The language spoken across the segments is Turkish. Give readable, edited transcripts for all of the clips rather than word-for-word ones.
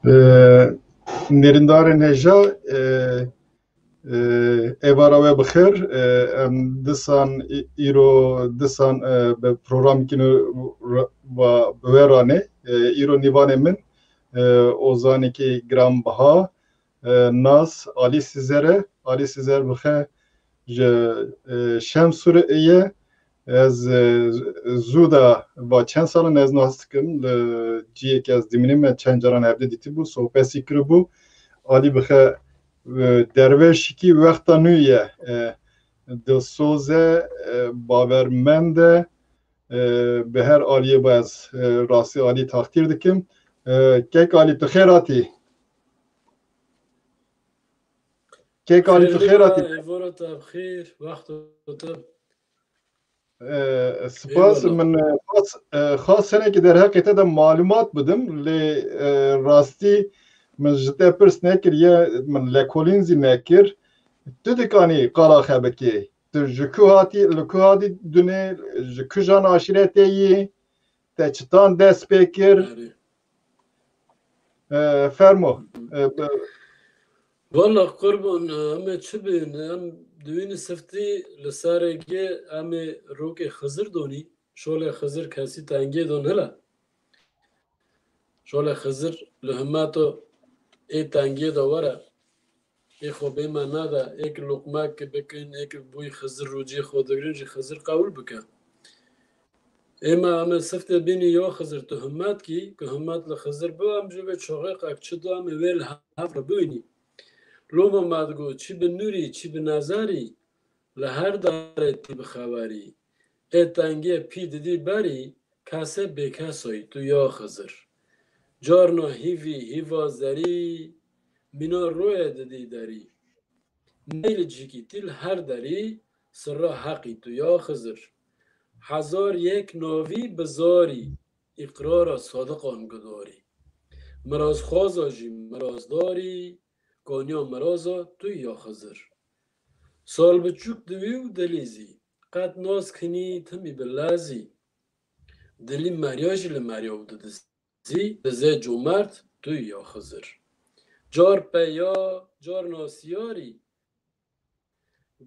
Nêrîndarên hêja êvara we bi xêr. Em disan îro disan bi programekî nû bi we ranê. Îro nîvanê min ozanekî giranbiha nas Alî Sizer e. Alî Sizer bixe ji Şemsûreyê. Ez zû da va çend salan ez nas dikim li ciyekê ez dimînim me çend caran evde dîtibû sohbetî kiribû. Alî bixe derweşikî wexta nû ye dilsoz e bawermend e bi her aliyê bi ez rastî alî taxtîr dikim. Kek alî tu xêr hatî. Kek alî tu xêr hatî. Spas min xas senekî derheqê te de malumat bidim lê rastî min ji te pirs nekiriye min lekolîn zî nekir. Tu dikanî qala xwe bikî. Tu ji ku hatî li ku hatî dunê ji ku jan aşîretê yî te çitan dest pê kir fermo. Valla kurban em çi bîn em divînî siftî li serêgê em ê rokê Xizir donî şolê Xizir kesî tengê don hele şolê Xizir li himato ê tengê de were ê xwe bême nade êk luqmek bikin êk bûyî Xizir rûcî xwe digirin jî Xizir qewil bike. Ême em ê siftê bînî ya Xizir tu himet kî ku himet li Xizir bi em ji vê çoxêqek çi du em ê wê li hev re bibînî. Loma madgo çi bi nûrî çi bi nezarî li her darê tî bi xewerî. Ê tengê pî didî berî kese bêkesoy tu ya Xizir. Carna hîvî hîva zerî mîna royê didî derî. Neyli cikî tî li her derî sirra heqî tu ya Xizir. Hezar yek navî bi zarî îqrara sadiqan gudarî. Mirazxwaza jî mirazdarî Konya miraza tu ya Xizir. Sal biçûk divî û dilîzî qet nas kinî timî bi lezî. Dilî Merya jî li Meryav didizî dizê comert tu ya Xizir. Car peya car nasiyarî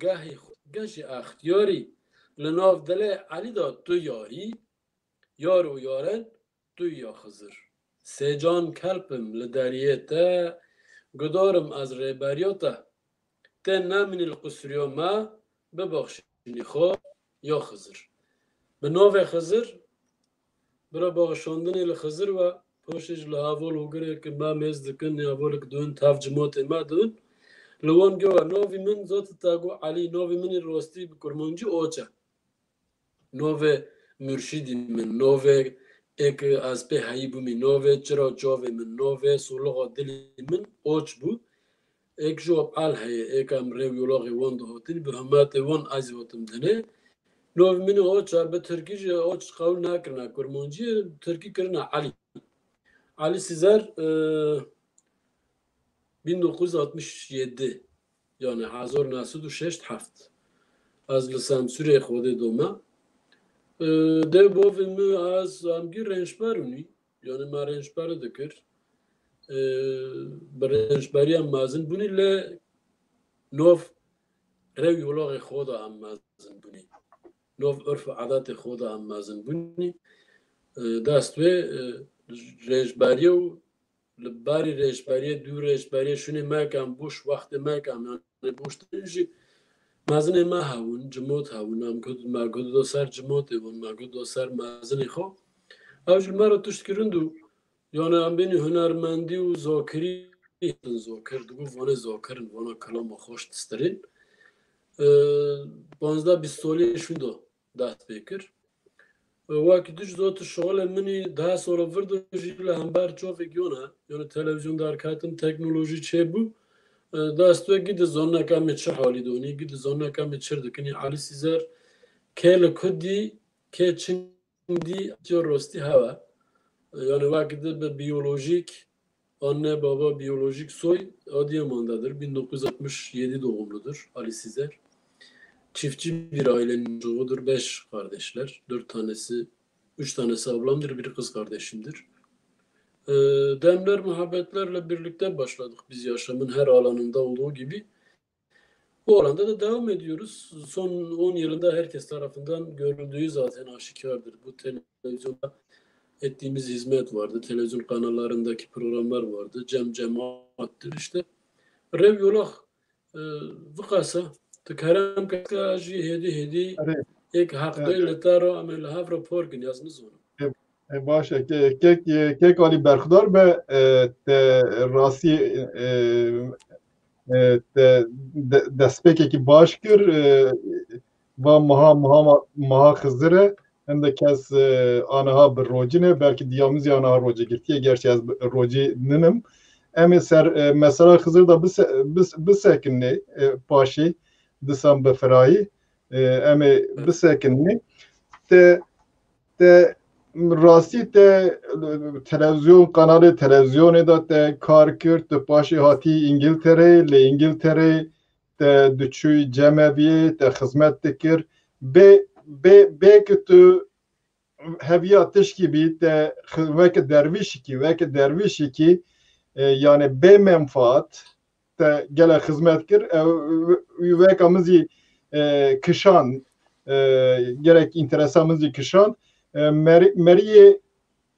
gehê geh jî extiyarî li nav dilê Elî da tu yarî yar û yaren tu ya Xizir. Sêcan kelpim li deriyê te gudarim ez rêberiya te. Te nemînî li qusuriya me bibaxşînî xwe ya Xizir. Bi navê Xizir bira baxşandinê li Xizir ve paşê ji li heval hogirê ki me mêz dikin hevalek dûn tev cimatê me dûn li wan gewa navê min zat te got Elî navê minê rastî bi kurmancî oç e. Navê mürşîdî min navê êk ez pê heyî bûmî navê çira çavê min navê soliqa dilê min oç bû. Êk ji el heye êk em rêw yolaxê wan dihatin bi himetê wan ez hatim dinê. Navê min oç e bi Tirkî jî oç qewil nekirine kurmancî Tirkî kirine Elî. Alî Sizer 1967 yani 1967 ez li Semsûrê Xwedê dome. Dev bavê min ez emgî rênjberûnî yani me rênjberî dikir. Bi rênjberiya mezin bûnî lê nav rêw yolaxê xwe de em mezin bûnî. Nav ürf û edetê xwe de em mezin bûnî. Dest wê rêjberiya û li berî rêjberiyê dû rêjberiyê şûnê mekem boş wextê mekem yani boş din jî mezinê me hewin cimat hewin em me goda ser cimatê wan me goda ser mezinê xwe. Ew ji me re tiştkirin û yani em bênî hunermendî û zakirî zakir digo vanê zakirin vana kelama xweş distirên. 15-20 salê şûn da dest pê kir. Wekî tu ji zat şalê minî 10 sala vir de jî li hember çavê giyan e yani televîzyon derketin teknolojî çêbû dest wê gî dizanek em ê çi halî donî gî dizanek em ê çir dikin. Alî Sizer kê li ku dî kê çin dî ya rastî heve yani wekî di bi biyolojîk anne baba biyolojîk soy Adıyaman'dadır. 1967 doğumludur Alî Sizer. Çiftçi bir ailenin çocuğudur. 5 kardeşler. 4 tanesi, 3 tanesi ablamdır. Biri kız kardeşimdir. Demler muhabbetlerle birlikte başladık biz yaşamın her alanında olduğu gibi. Bu alanda da devam ediyoruz. Son 10 yılında herkes tarafından görüldüğü zaten aşikardır. Bu televizyonda ettiğimiz hizmet vardı. Televizyon kanallarındaki programlar vardı. Cemaattir işte. Rev yolak vıkasa tıkarem kakajı hedi اره ek hakkı letaro amel havra porgin yazınız onu. باشه که کالی برخدار به ته راسی ته دستپیکی که باش کر و مها خزره hem de kes anaha bir rojine belki diyamiz anaha roje girtiye gerçi az roji ninim em ser mesela Hızır da bisekinni paşi disam beferayı em bisekinni te rastî te televizyon kanalı televizyonê da te kar kir te paşê hatî İngiltere'ye li İngiltere'ye te diçû cemeviyê te xizmet dikir bêke tu heviya tişkî bî te weke dervîşekî yani bê menfaat te gelek xizmet kir weka min jî kişan gerek interesa min jî kişan meriyê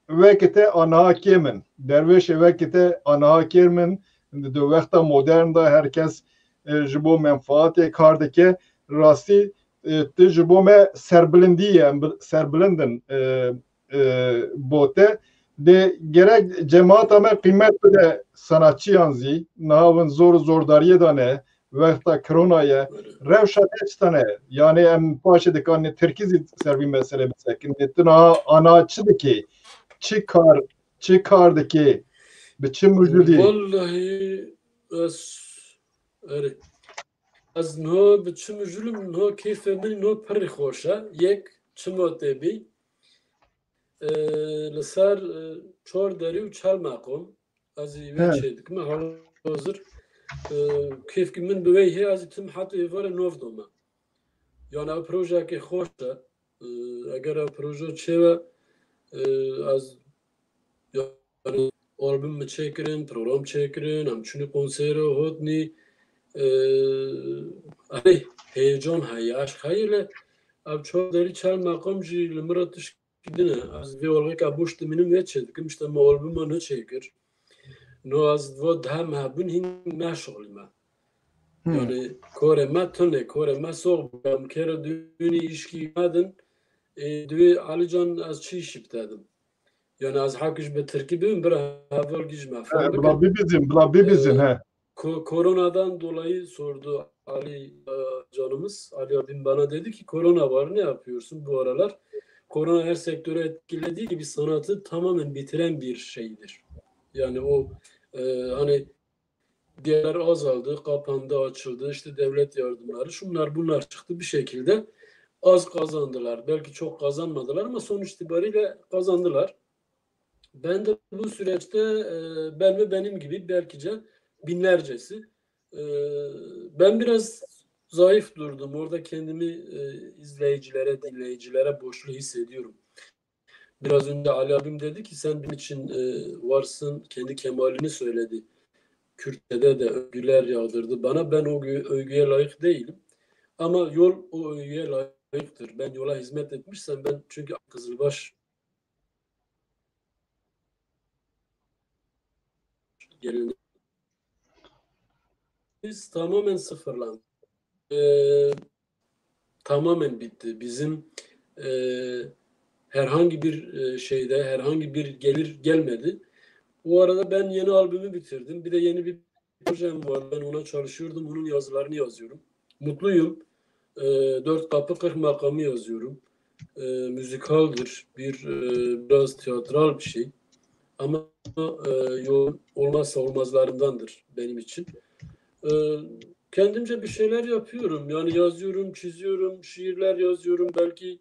wekite anaha kêmin dervêşê wekite anaha kêmin di wexta modern da herkes ji bo menfaatê kar dike rastî tu ji bo me serbilindiyê em serbilindin bo te de gerek cemaata me qîmet bide sanatçiyan zî nihavin zordariyê da ne wexta koronayê rewşa te çi tane yani em paşê dikan Tirkî zî ser vî mesele bisekin tu niha ana çi dikê çi kar dikê bi çi mûcudî Vallahi az no bi çi mûculum no keyfe min no pirî xweş e yek çimotê bî li ser çor derî û çel maqom ez ê vê çê dikim hazir keyfkî min bi wê heye ez ê tim hatî êvarê nov dome yani ev projeyekê xweş e eger ev proje çêve ez yani albüm mı çekirin, program çekirin, em çünü konsere hotni hani heyecan hayi, aşk hayırlı ev çok deri çel makam jî li mira tişkidine az vê olveka boş diminim vê çedikim işte me albüma ne çekir no az vo dhem hebûn hîn meşğul me yani kore me tune kore me soğuk em kere dûnî işkî medin divê Alican az çi işî bitedim yani az hakiş be Türkiye bim bir havel gijme falan. Bila bibizin he. Koronadan dolayı sordu Ali canımız. Ali abim bana dedi ki korona var ne yapıyorsun bu aralar? Korona her sektörü etkilediği gibi sanatı tamamen bitiren bir şeydir. Yani o hani diğerler azaldı, kapandı, açıldı. İşte devlet yardımları, şunlar bunlar çıktı bir şekilde az kazandılar. Belki çok kazanmadılar ama sonuç itibariyle kazandılar. Ben de bu süreçte ben ve benim gibi belkice binlercesi ben biraz zayıf durdum. Orada kendimi izleyicilere, dinleyicilere borçlu hissediyorum. Biraz önce Ali abim dedi ki sen benim için varsın, kendi kemalini söyledi. Kürtçe'de de övgüler yağdırdı bana. Ben o övgüye layık değilim. Ama yol o övgüye layıktır. Ben yola hizmet etmişsem ben çünkü Kızılbaş gelin biz tamamen sıfırlandı. Tamamen bitti. Bizim herhangi bir şeyde herhangi bir gelir gelmedi. O arada ben yeni albümü bitirdim. Bir de yeni bir projem var. Ben ona çalışıyordum. Onun yazılarını yazıyorum. Mutluyum. 4 kapı 40 makamı yazıyorum. Müzikaldir. Biraz tiyatral bir şey. Ama yoğun olmazsa olmazlarındandır benim için. Kendimce bir şeyler yapıyorum. Yani yazıyorum, çiziyorum, şiirler yazıyorum. Belki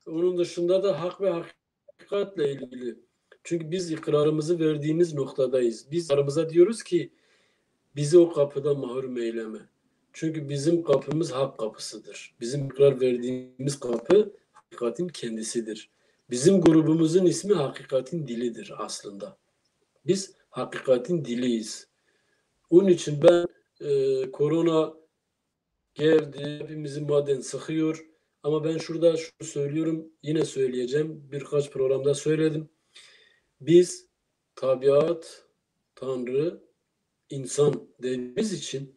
onun dışında da hak ve hakikatle ilgili. Çünkü biz ikrarımızı verdiğimiz noktadayız. Biz aramıza diyoruz ki bizi o kapıda mahrum eyleme. Çünkü bizim kapımız hak kapısıdır. Bizim ikrar verdiğimiz kapı hakikatin kendisidir. Bizim grubumuzun ismi hakikatin dilidir aslında. Biz hakikatin diliyiz. Onun için ben korona geldi, hepimizi maden sıkıyor. Ama ben şurada şunu söylüyorum, yine söyleyeceğim. Birkaç programda söyledim. Biz tabiat, Tanrı, insan dediğimiz için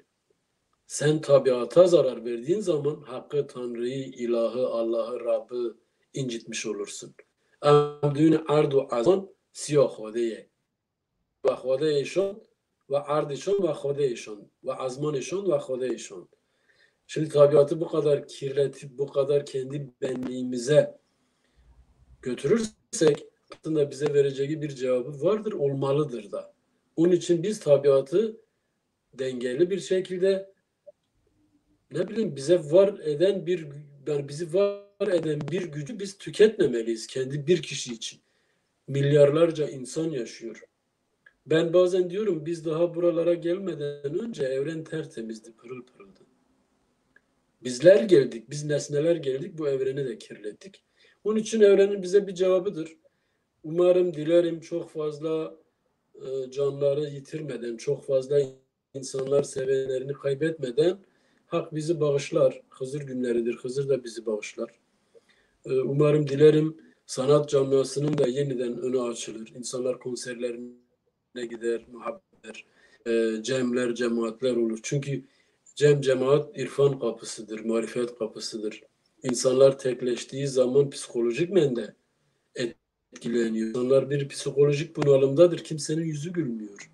sen tabiata zarar verdiğin zaman hakkı, Tanrı'yı, ilahı, Allah'ı, Rabb'ı incitmiş olursun. Amdün ardu azon siyah hodeye. Ve hodeyşon ve ardişon ve hodeyşon ve azmanişon ve hodeyşon. Şimdi tabiatı bu kadar kirletip bu kadar kendi benliğimize götürürsek aslında bize vereceği bir cevabı vardır, olmalıdır da. Onun için biz tabiatı dengeli bir şekilde bize var eden bizi var eden bir gücü biz tüketmemeliyiz kendi bir kişi için. Milyarlarca insan yaşıyor. Ben bazen diyorum biz daha buralara gelmeden önce evren tertemizdi, pırıl pırıldı. Bizler geldik, biz nesneler geldik, bu evreni de kirlettik. Onun için evrenin bize bir cevabıdır. Umarım, dilerim çok fazla canları yitirmeden, çok fazla insanlar sevenlerini kaybetmeden hak bizi bağışlar. Hızır günleridir, Hızır da bizi bağışlar. Umarım, dilerim sanat camiasının da yeniden önü açılır. İnsanlar konserlerine gider, muhabbetler, cemler, cemaatler olur. Çünkü cemaat irfan kapısıdır, marifet kapısıdır. İnsanlar tekleştiği zaman psikolojikmen de etkileniyor. İnsanlar bir psikolojik bunalımdadır. Kimsenin yüzü gülmüyor.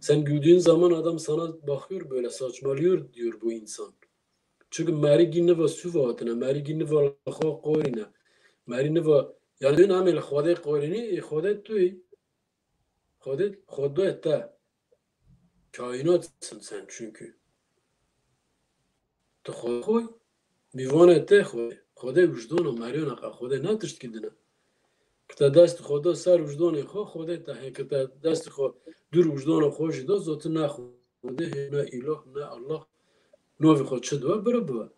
Sen güldüğün zaman adam sana bakıyor böyle saçmalıyor diyor bu insan. Çünkü meri ginne ve süvatine, meri ginne ve lakha qorine, meri ne ve yani dün amel khode qorini, khode tuy, khode ette. Kainatsın sen çünkü. Tu khoy, mivan ette khode. Khode vücdana, meri naka, khode ne tiştkidine. Kıta dest khoda ser vücdanı khode tahe, kıta dest khod dur vücdana khoş da zaten ne khode, ne ilah, ne Allah. Novi khod çedva bıra.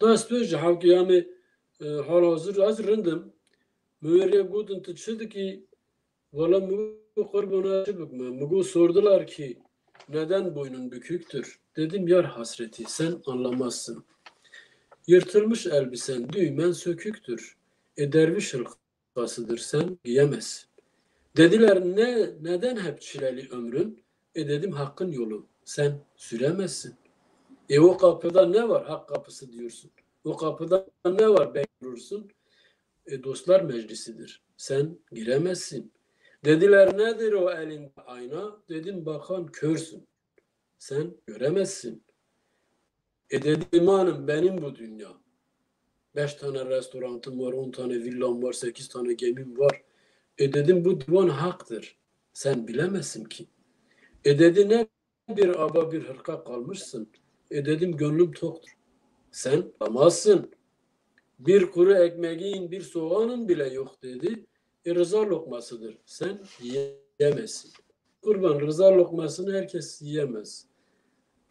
Dest veç havki yani hal hazır az rındım. Müverriye gudun tüçüdü ki valla mügu kurbana çıbıkma. Mügu sordular ki neden boynun büküktür? Dedim yar hasreti sen anlamazsın. Yırtılmış elbisen düğmen söküktür. Derviş hırkasıdır sen giyemezsin. Dediler neden hep çileli ömrün? Dedim hakkın yolu sen süremezsin. O kapıda ne var? Hak kapısı diyorsun. O kapıda ne var? Bekliyorsun. Dostlar meclisidir. Sen giremezsin. Dediler nedir o elinde ayna? Dedim bakan körsün. Sen göremezsin. Dedim imanım benim bu dünya. 5 tane restoranım var, 10 tane villam var, 8 tane gemim var. Dedim bu divan haktır. Sen bilemezsin ki. Dedi ne bir aba bir hırka kalmışsın. Dedim gönlüm toktur. Sen alamazsın. Bir kuru ekmeğin, bir soğanın bile yok dedi. Rıza lokmasıdır. Sen yiyemezsin. Kurban rıza lokmasını herkes yiyemez.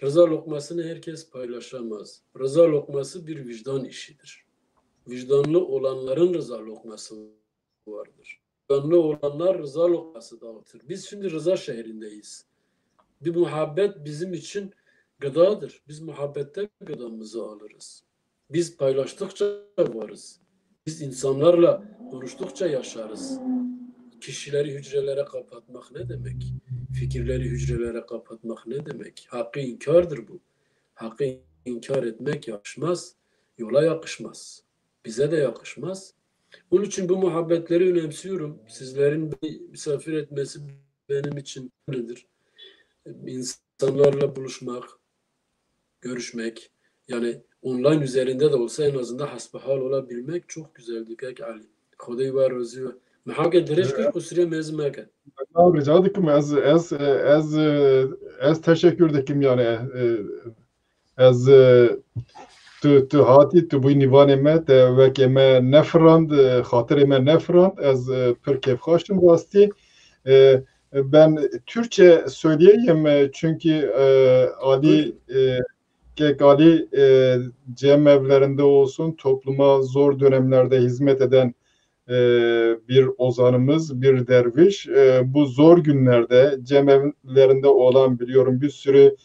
Rıza lokmasını herkes paylaşamaz. Rıza lokması bir vicdan işidir. Vicdanlı olanların rıza lokması vardır. Vicdanlı olanlar rıza lokması dağıtır. Biz şimdi rıza şehrindeyiz. Bir muhabbet bizim için gıdadır. Biz muhabbette gıdamızı alırız. Biz paylaştıkça varız. Biz insanlarla konuştukça yaşarız. Kişileri hücrelere kapatmak ne demek? Fikirleri hücrelere kapatmak ne demek? Hakkı inkardır bu. Hakkı inkar etmek yakışmaz. Yola yakışmaz. Bize de yakışmaz. Onun için bu muhabbetleri önemsiyorum. Sizlerin beni misafir etmesi benim için nedir? İnsanlarla buluşmak, görüşmek, yani online üzerinde de olsa en azından hasbihal olabilmek çok güzeldi. Kek Ali. Xodey var razı. Mahake direkt kır kusuriye mezmeke. Rica dikim ez teşekkür dikim yani ez tu hatî tu bûyî nîvanê me te wekê me nefirand xatirê me nefirand ez pir kêfxweş im rastî. Ben Türkçe söyleyeyim çünkü Ali Ali cemevlerinde olsun topluma zor dönemlerde hizmet eden bir ozanımız, bir derviş. Bu zor günlerde cemevlerinde olan biliyorum bir sürü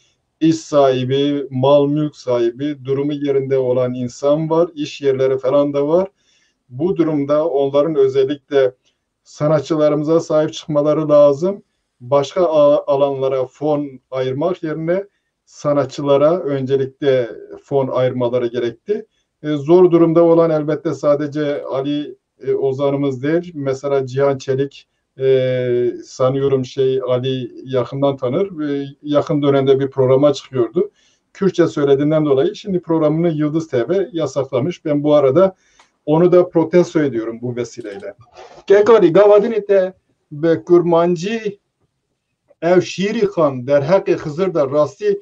iş sahibi, mal mülk sahibi, durumu yerinde olan insan var, iş yerleri falan da var. Bu durumda onların özellikle sanatçılarımıza sahip çıkmaları lazım. Başka alanlara fon ayırmak yerine sanatçılara öncelikle fon ayırmaları gerekti. Zor durumda olan elbette sadece Ali Ozan'ımız değil. Mesela Cihan Çelik sanıyorum Ali yakından tanır. Yakın dönemde bir programa çıkıyordu. Kürtçe söylediğinden dolayı şimdi programını Yıldız TV yasaklamış. Ben bu arada onu da protesto ediyorum bu vesileyle. Kekari gavadini te be kurmancı ev şiiri kan der hakkı Hızır da rasti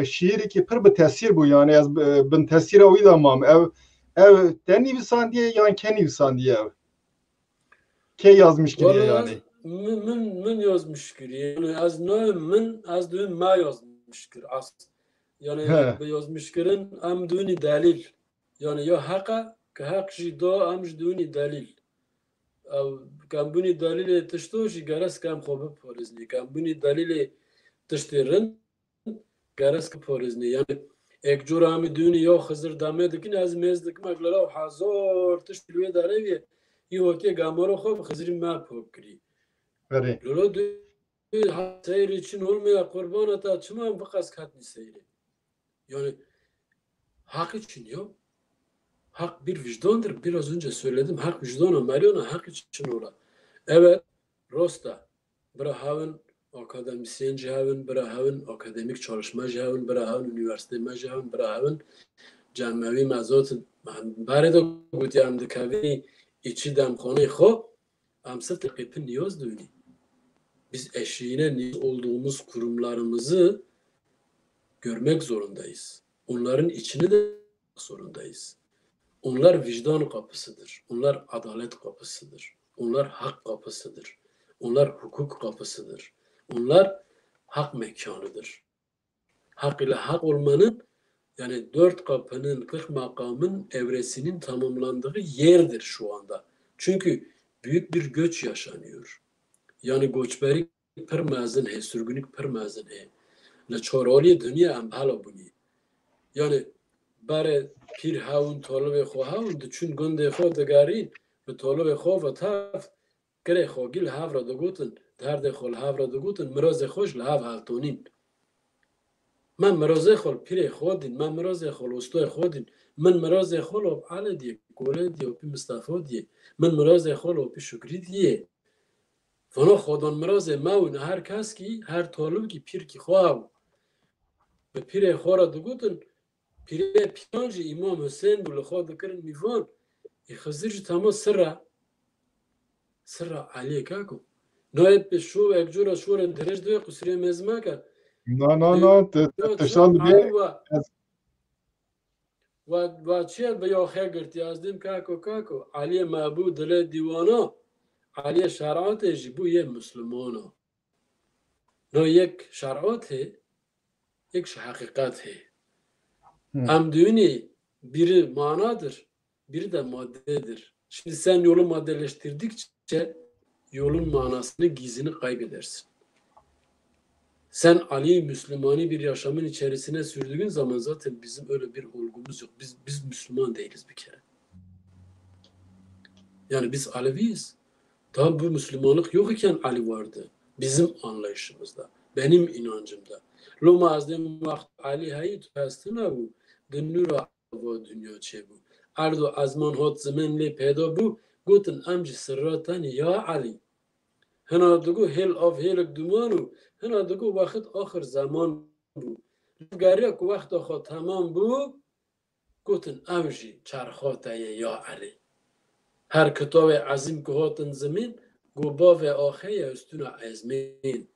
şiiri ki pır bir tesir bu yani az bin tesire uydamam ev ten nivîsan diye yani ke nivîsan diye ev ke yazmış gibi yani. Min yazmış ki yani az ne min az dün ma yazmış ki as yani be yazmış kirin am duni delil yani ya hakka ke hak jida am duni delil كان بني دليل تشتوش جرس كان خوب فورزني كان بني دليل تشترن جرس كفورزني يعني ek curami dünya Hızır damedik az mezdik maglara hazor tiştülüye darevi yoke gamoro xob Hızır'ın ma pokri lolo seyir için olmaya kurban ata çıman fakas katni seyri yani hak için yok. Hak bir vicdandır. Biraz önce söyledim. Hak vicdana, Mariana hak için ola. Evet, Rosta. Bira havın akademisyenci havın, bira havın akademik çalışmacı havın, bira havın üniversitemacı havın, bira havın camivi mazotun. Bari da gutiyam dikavini içi damkhane xo, am sırf tıkıpın niyaz duyni. Biz eşiğine niyaz olduğumuz kurumlarımızı görmek zorundayız. Onların içini de zorundayız. Onlar vicdan kapısıdır. Onlar adalet kapısıdır. Onlar hak kapısıdır. Onlar hukuk kapısıdır. Onlar hak mekanıdır. Hak ile hak olmanın yani 4 kapının 40 makamın evresinin tamamlandığı yerdir şu anda. Çünkü büyük bir göç yaşanıyor. Yani göçberi permazın he, sürgünlük permazın he. Le çorali dünya am hala buni. Yani برای پیر هاون طالب خو هاون چون گنده خو دگارین به طالب خو و تاف کره خو گل هاو را دگوتن درد خو هاو را دگوتن مراز خوش لهاو هالتونین من مراز خو پیر خودین من مراز خو استو خودین من مراز خو لب علی دی کوله دی و پی مصطفی دی من مراز خو لب پی شکری دیه فنا خودان مراز ماون هر کس کی هر طالب کی پیر کی خو به پیر خو را دگوتن Pire piyancı İmam Hüseyin bu lükhâ dikirin mivan Hızır tamam sırra Ali kako noyet be şu ekcura şura derece de kusriye mezmaka no teşan bir ve çel be ya khagert yazdım kako Ali mabud le divana Ali şer'at ji bu ye Müslümana no yek şer'at he yek hakikat he Am düğünü biri manadır, biri de maddedir. Şimdi sen yolu maddeleştirdikçe yolun manasını, gizini kaybedersin. Sen Ali Müslümani bir yaşamın içerisine sürdüğün zaman zaten bizim öyle bir olgumuz yok. Biz Müslüman değiliz bir kere. Yani biz Aleviyiz. Daha bu Müslümanlık yok iken Ali vardı. Bizim anlayışımızda, benim inancımda. Lo mazlum vakt Ali hayit hastına bu. Dünura bu dünya çe bu. Ardu azman hot zamanli peyda bu. Gutun amci sırratan ya Ali. Hena dugu hel of helek dumanu. Hena dugu vakit ahir zaman bu. Gariya ku vakit ahir tamam bu. Gutun amci çarxotaya ya Ali. Her kitabı azim ki hotun zemin. Guba ve ahaya üstüne ezmin.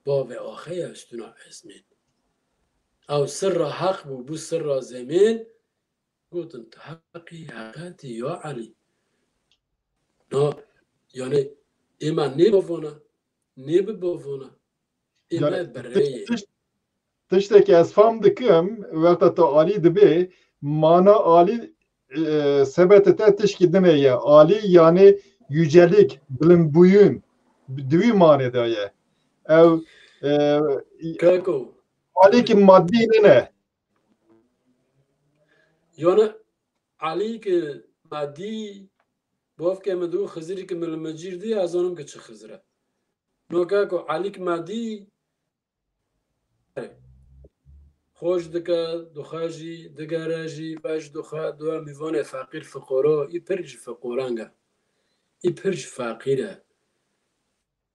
Ba ve ahaya üstüne ezmin. او سر حق بو سر زمین گفتن حقی حقیقتی یا علی نه yani iman ne bavona ne bir bavona iman bereye tişteki ez fam dikim vekta Ali dibe mana Ali sebetete tişkidine ye. Ali yani yücelik, bilim buyun. Dvi manada ye. Ev Kako. Ali ki maddi ne? Yani Ali ki maddi باف که مدو خزری که ملمجیر دی از آنم که چه خزره نوکه که علیک مادی خوش دکه دخاجی دگراجی باش دخا دو میوان فقیر فقرا ای پرج فقرانگه ای پرج فقیره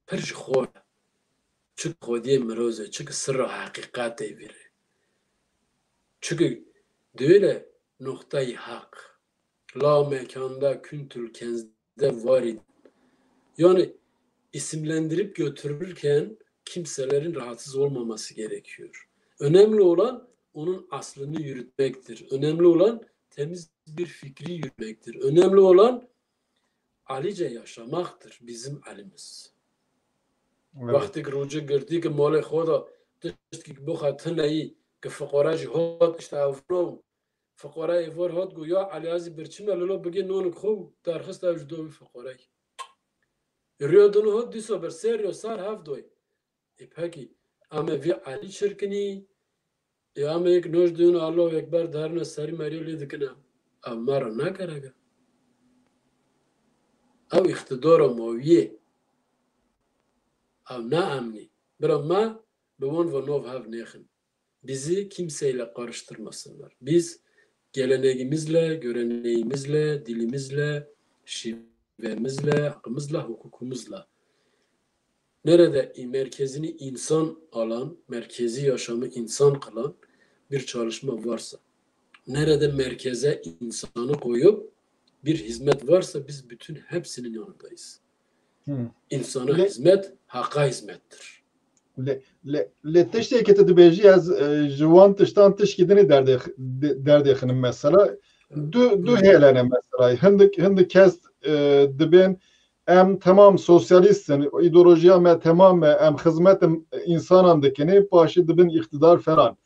پرج خوره چه خودی مروزه چه سر حقیقت بیره چه دوله نقطه حق la mekanda küntül kenzde varid. Yani isimlendirip götürürken kimselerin rahatsız olmaması gerekiyor. Önemli olan onun aslını yürütmektir. Önemli olan temiz bir fikri yürütmektir. Önemli olan Alice yaşamaktır bizim Ali'miz. Vakti ki roca girdi ki mali khoda tişt ki bu hatın neyi ki fıkaracı hot işte avno فقرا ایوار هات گویا علی ازی برچیم الالا بگه نون خوب درخست اوج دوی فقرای ریو دونو هات دیسا بر سر یا سر هفت دوی ای پاکی اما وی علی شرکنی یا اما یک نوش دونو الله اکبر درنا سری مریو لید کنه او مرا نکرگه او اقتدار ماویه او نه امنی برا ما به وان و نوف هف نیخن bizi kimseyle karıştırmasınlar. Biz geleneğimizle, göreneğimizle, dilimizle, şivemizle, hakkımızla, hukukumuzla nerede merkezini insan alan, merkezi yaşamı insan kılan bir çalışma varsa, nerede merkeze insanı koyup bir hizmet varsa biz bütün hepsinin yanındayız. İnsana hizmet, hakka hizmettir. Le tişteki te dibêjî ez ji wan tiştan tişkîdinê derdê xinin mesela du hêlene mesela hindik kes dibên em temam sosyalistin îdeolojiya me temam me em xizmetim insanan dikinê paşî dibin iktidar feran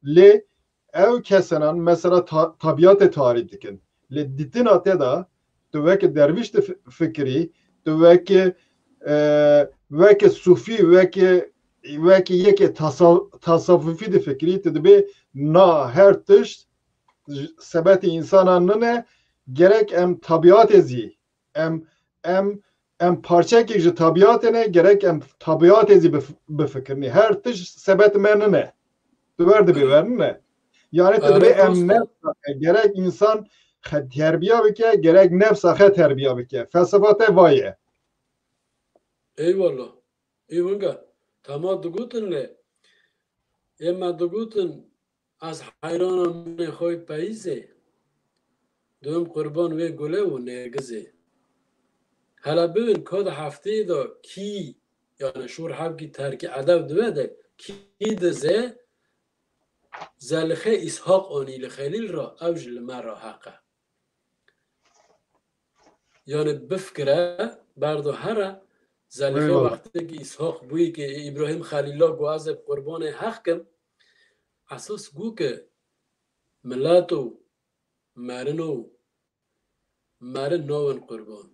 lê ev kesenan mesela tabiatê tarîf dikin lê dîtina te da tu wekî dervîş de fikirî tu wekî sufî وکی یکی تصاففی دی فکری تدبی نا هر تشت سبت انسان نه gerek em tabiat ezi em parça ki ji tabiat ne gerek em tabiat ezi befikirni her tiş sebet menine duvar de ne yani tedbe em ne gerek insan terbiye bike gerek nefsa terbiye bike felsefete vaye eyvallah eyvallah Tamam dugutun le, ama dugutun az hayranım ne koy payze, dönem kurban ve gule u nergize. Hala bugün kod hafte da ki yani şur havki terki adav dvede ki deze zalxe ishaq ani le khalil ra avj le mara haqa. Yani bifkre bardo hara زلیخه وقتی که اسحاق بویی که ابراهیم خلیل الله گوازه قربان حق کم اساس گو که ملاتو مرن نوون قربان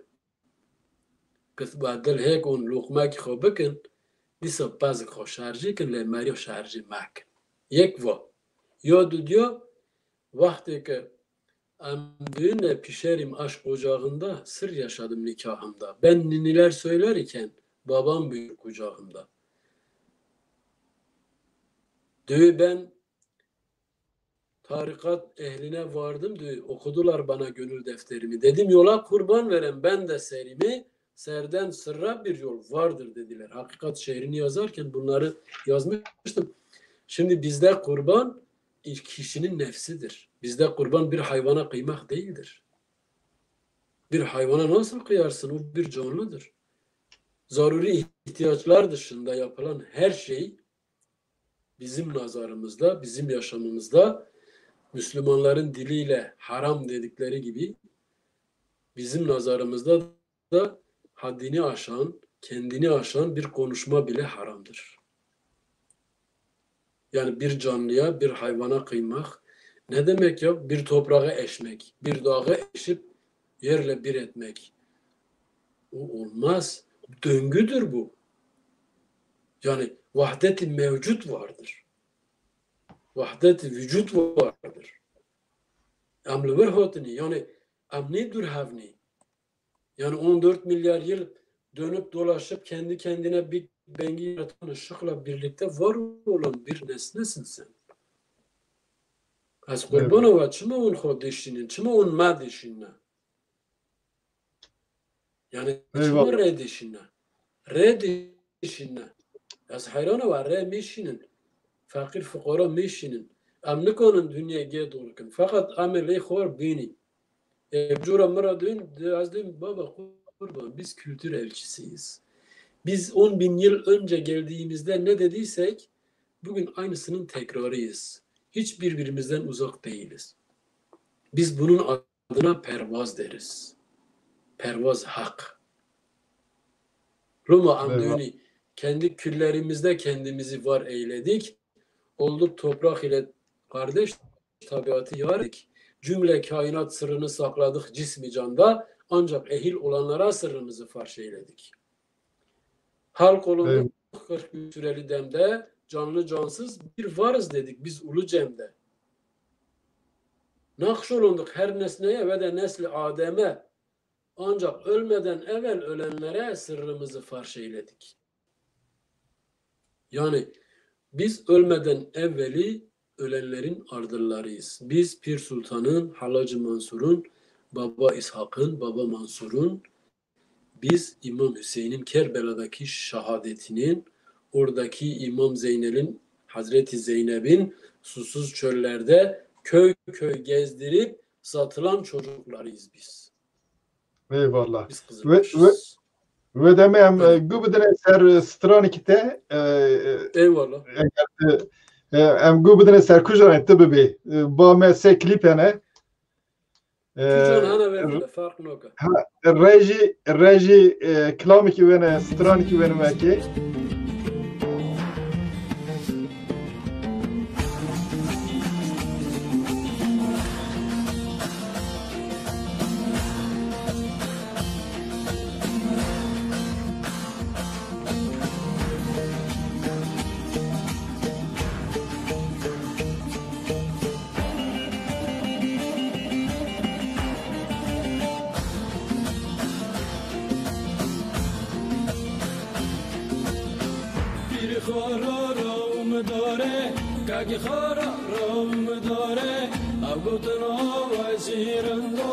کس با دل هیک اون لقمه که خواه بکن دیسا بازک خواه شارجی کن لی مریو شارجی مکن یک یا دو وقتی که düğünle pişerim aşk ocağında sır yaşadım nikahımda. Ben niniler söylerken babam büyür kucağımda. Ben tarikat ehline vardım okudular bana gönül defterimi. Dedim yola kurban veren ben de serimi serden sırra bir yol vardır dediler. Hakikat şehrini yazarken bunları yazmıştım. Şimdi bizde kurban kişinin nefsidir. Bizde kurban bir hayvana kıymak değildir. Bir hayvana nasıl kıyarsın? O bir canlıdır. Zaruri ihtiyaçlar dışında yapılan her şey bizim nazarımızda, bizim yaşamımızda Müslümanların diliyle haram dedikleri gibi bizim nazarımızda da haddini aşan, kendini aşan bir konuşma bile haramdır. Yani bir canlıya, bir hayvana kıymak, Ne demek ya? Bir toprağa eşmek, bir dağı eşip yerle bir etmek. O olmaz. Döngüdür bu. Yani vahdet-i mevcut vardır. Vahdet-i vücut vardır. Amlı ver hotini. Yani amni dur havni. Yani 14 milyar yıl dönüp dolaşıp kendi kendine bir bengi yaratan ışıkla birlikte var olan bir nesnesin sen. Az kurbanova çıma un hodişinin, çıma un madişine. Yani çıma redişine. Redişine. Az hayrana var re mişinin. Fakir fukara mişinin. Am nikonun dünyaya gel doğruken. Fakat ameli khor bini. Cura mıra az dün baba kurban biz kültür elçisiyiz. Biz 10 bin yıl önce geldiğimizde ne dediysek bugün aynısının tekrarıyız. Hiç birbirimizden uzak değiliz. Biz bunun adına pervaz deriz. Pervaz hak. Roma anduni kendi küllerimizde kendimizi var eyledik. Olduk toprak ile kardeş tabiatı yardık. Cümle kainat sırrını sakladık cismi canda. Ancak ehil olanlara sırrımızı farş eyledik. Halk olunduk 40 gün süreli demde, canlı cansız bir varız dedik biz ulu cemde. Nakş olunduk her nesneye ve de nesli Adem'e. Ancak ölmeden evvel ölenlere sırrımızı farş eyledik. Yani biz ölmeden evveli ölenlerin ardırlarıyız. Biz Pir Sultan'ın, Halacı Mansur'un, Baba İshak'ın, Baba Mansur'un, biz İmam Hüseyin'in Kerbela'daki şehadetinin, oradaki İmam Zeynel'in, Hazreti Zeynep'in susuz çöllerde köy köy gezdirip satılan çocuklarıyız biz. Eyvallah. Biz kızılmışız. Ve demeyem gubeden eser stranikte Eyvallah. em gubeden eser kujan etti bebi. Ba me se klipene Kujan hana verdi fark noka. reji klamiki vene straniki vene meki. Kaki khara ram dare abgutna wazirando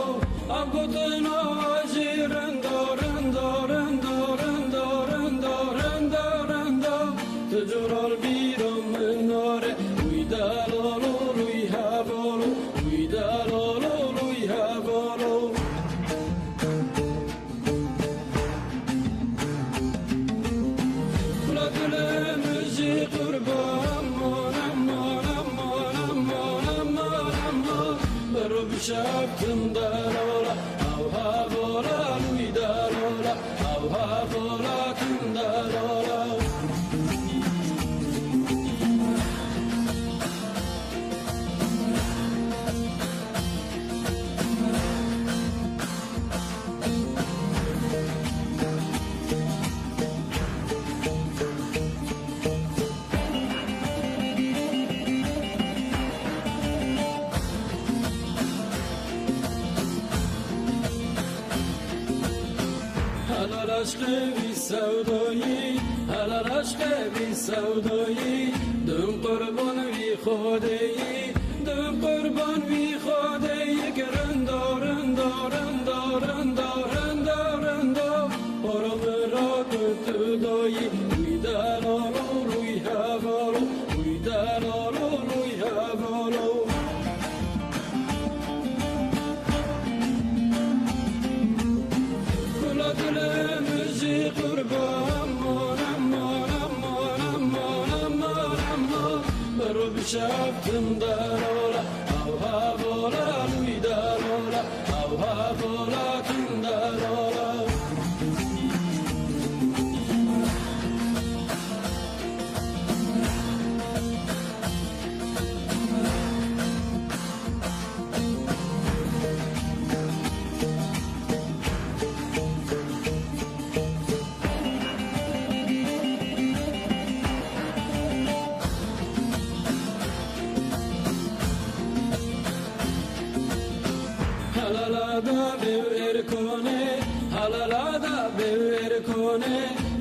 abgutna wazirando rando rando rando rando rando rando tujral biram nare uidalolo luihavolo uidalolo luihavolo Kulakule müzik kurban Şaftın darola, avha bola, lui darola, avha bola, kun darola. Aşkı sevdayı, helal aşkı sevdayı, dön kurban vi khodeyi, dön kurban vi khodeyi, rında rında rında rında rında rında, oramera kötü dayı, uydalalo uyhavalo, uydalalo uyhavalo. Şaftın darola, avha bola, lui darola, avha bola, kun darola. Halalada bever kone, halalada bever kone,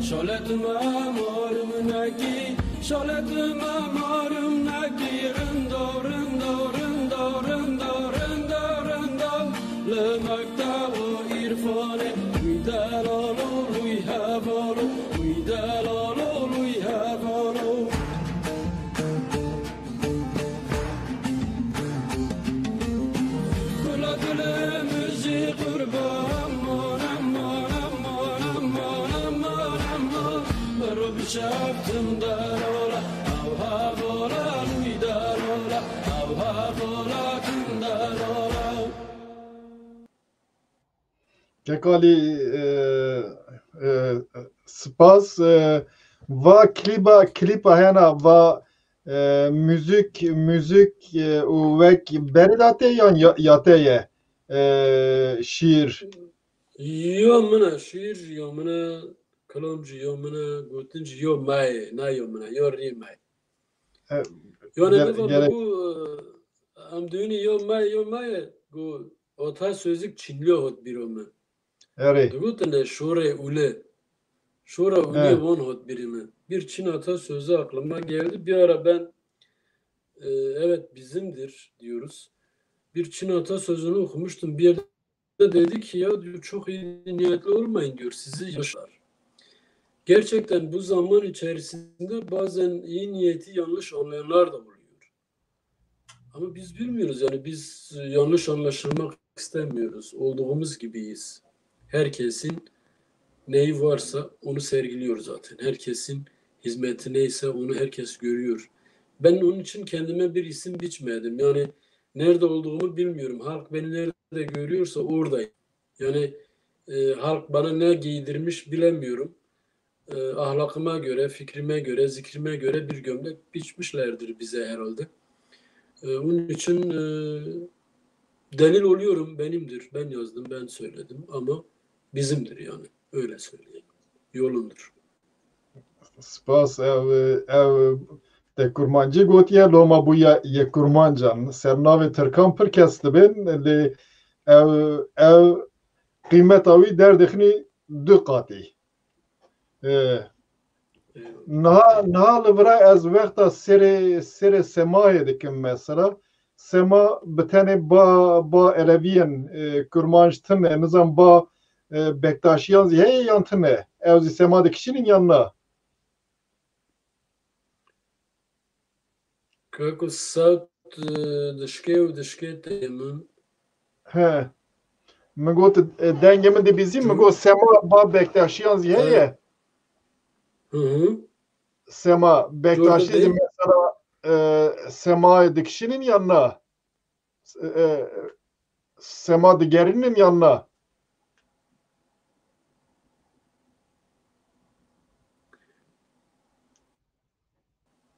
şoletma morum naki, şoletma morum naki, rendo, rendo, rendo, rendo, rendo, rendo, le makta o irfane, uydalalo, uyhavalo, uydalalo, uyhavalo. Şaftım darola, avha vola, lui darola, avha vola, kim darola. Kekali spas va klipa hena va müzik vek beridate yan yateye şiir. Yomuna şiir, yomuna kalamcı, yomuna gotinci, yo may, na yomuna, yo rimay. Yani ne bu am düğünü yo may, bu ota sözlük Çinli hot bir omu. Evet. Dugutane şore ule. Şora ule von hot birimi. Bir Çin atasözü aklıma geldi. Bir ara ben evet bizimdir diyoruz. Bir Çin atasözünü okumuştum. Bir yerde dedi ki ya diyor çok iyi niyetli olmayın diyor. Sizi yaşlar. Gerçekten bu zaman içerisinde bazen iyi niyeti yanlış anlayanlar da oluyor. Ama biz bilmiyoruz yani biz yanlış anlaşılmak istemiyoruz. Olduğumuz gibiyiz. Herkesin neyi varsa onu sergiliyor zaten. Herkesin hizmeti neyse onu herkes görüyor. Ben onun için kendime bir isim biçmedim. Yani nerede olduğumu bilmiyorum. Halk beni nerede görüyorsa oradayım. Yani halk bana ne giydirmiş bilemiyorum. Ahlakıma göre, fikrime göre, zikrime göre bir gömlek biçmişlerdir bize herhalde. Onun için delil oluyorum benimdir. Ben yazdım, ben söyledim ama bizimdir yani. Öyle söyleyeyim. Yolundur. Spas ev te kurmancı gotiye loma bu ye kurmancan. Sernavê Tirkan pir kes dibin lê ev qîmeta wî derdixînî du qatî. Niha li vira ez wexta serê semayê dikim mesela. Sema bi tenê ba eleviyên kurmanc tune nizam ba bektaşiyan zî heye yan tune. Ew zî sema dikişînin yan na. Kako saat dişke temin. He. Min got dengê min dibîzî min got sema ba bektaşiyan zî heye. Sema bektaşî zî mesela semayê dikişînin yan na. Sema digerînin yan na.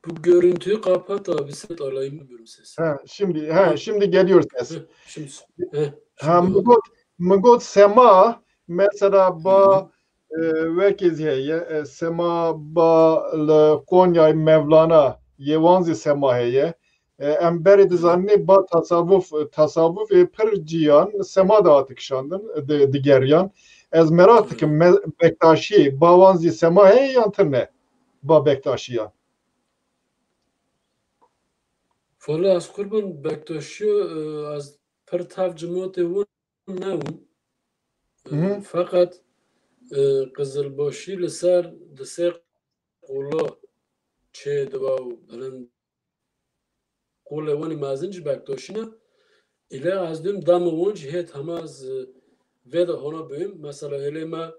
Bu görüntüyü kapat abi. Set alayım bilmiyorum sesi. Şimdi geliyor ses. Şimdi. Min got sema mesela ba wekî zî heye sema ba li Konyayê Mevlana yêwan zî sema heye. Em berê dizanînê ba tasavvufê pir ciyan sema da hate kişandin digeriyan. Ez merak dikim bektaşî ba wan zî sema heye yan tune ba bektaşiyan. Valla az kurban bektaşi az pir tav cemaatê wan nebûn. Fakat Qizilbaşî li ser di sê qola çê diba û bilind qolê wanê mezin ji bektaşî ne île ez diyim damê wan jî hêt hema ez vê de hona bûyim mesela hêlê me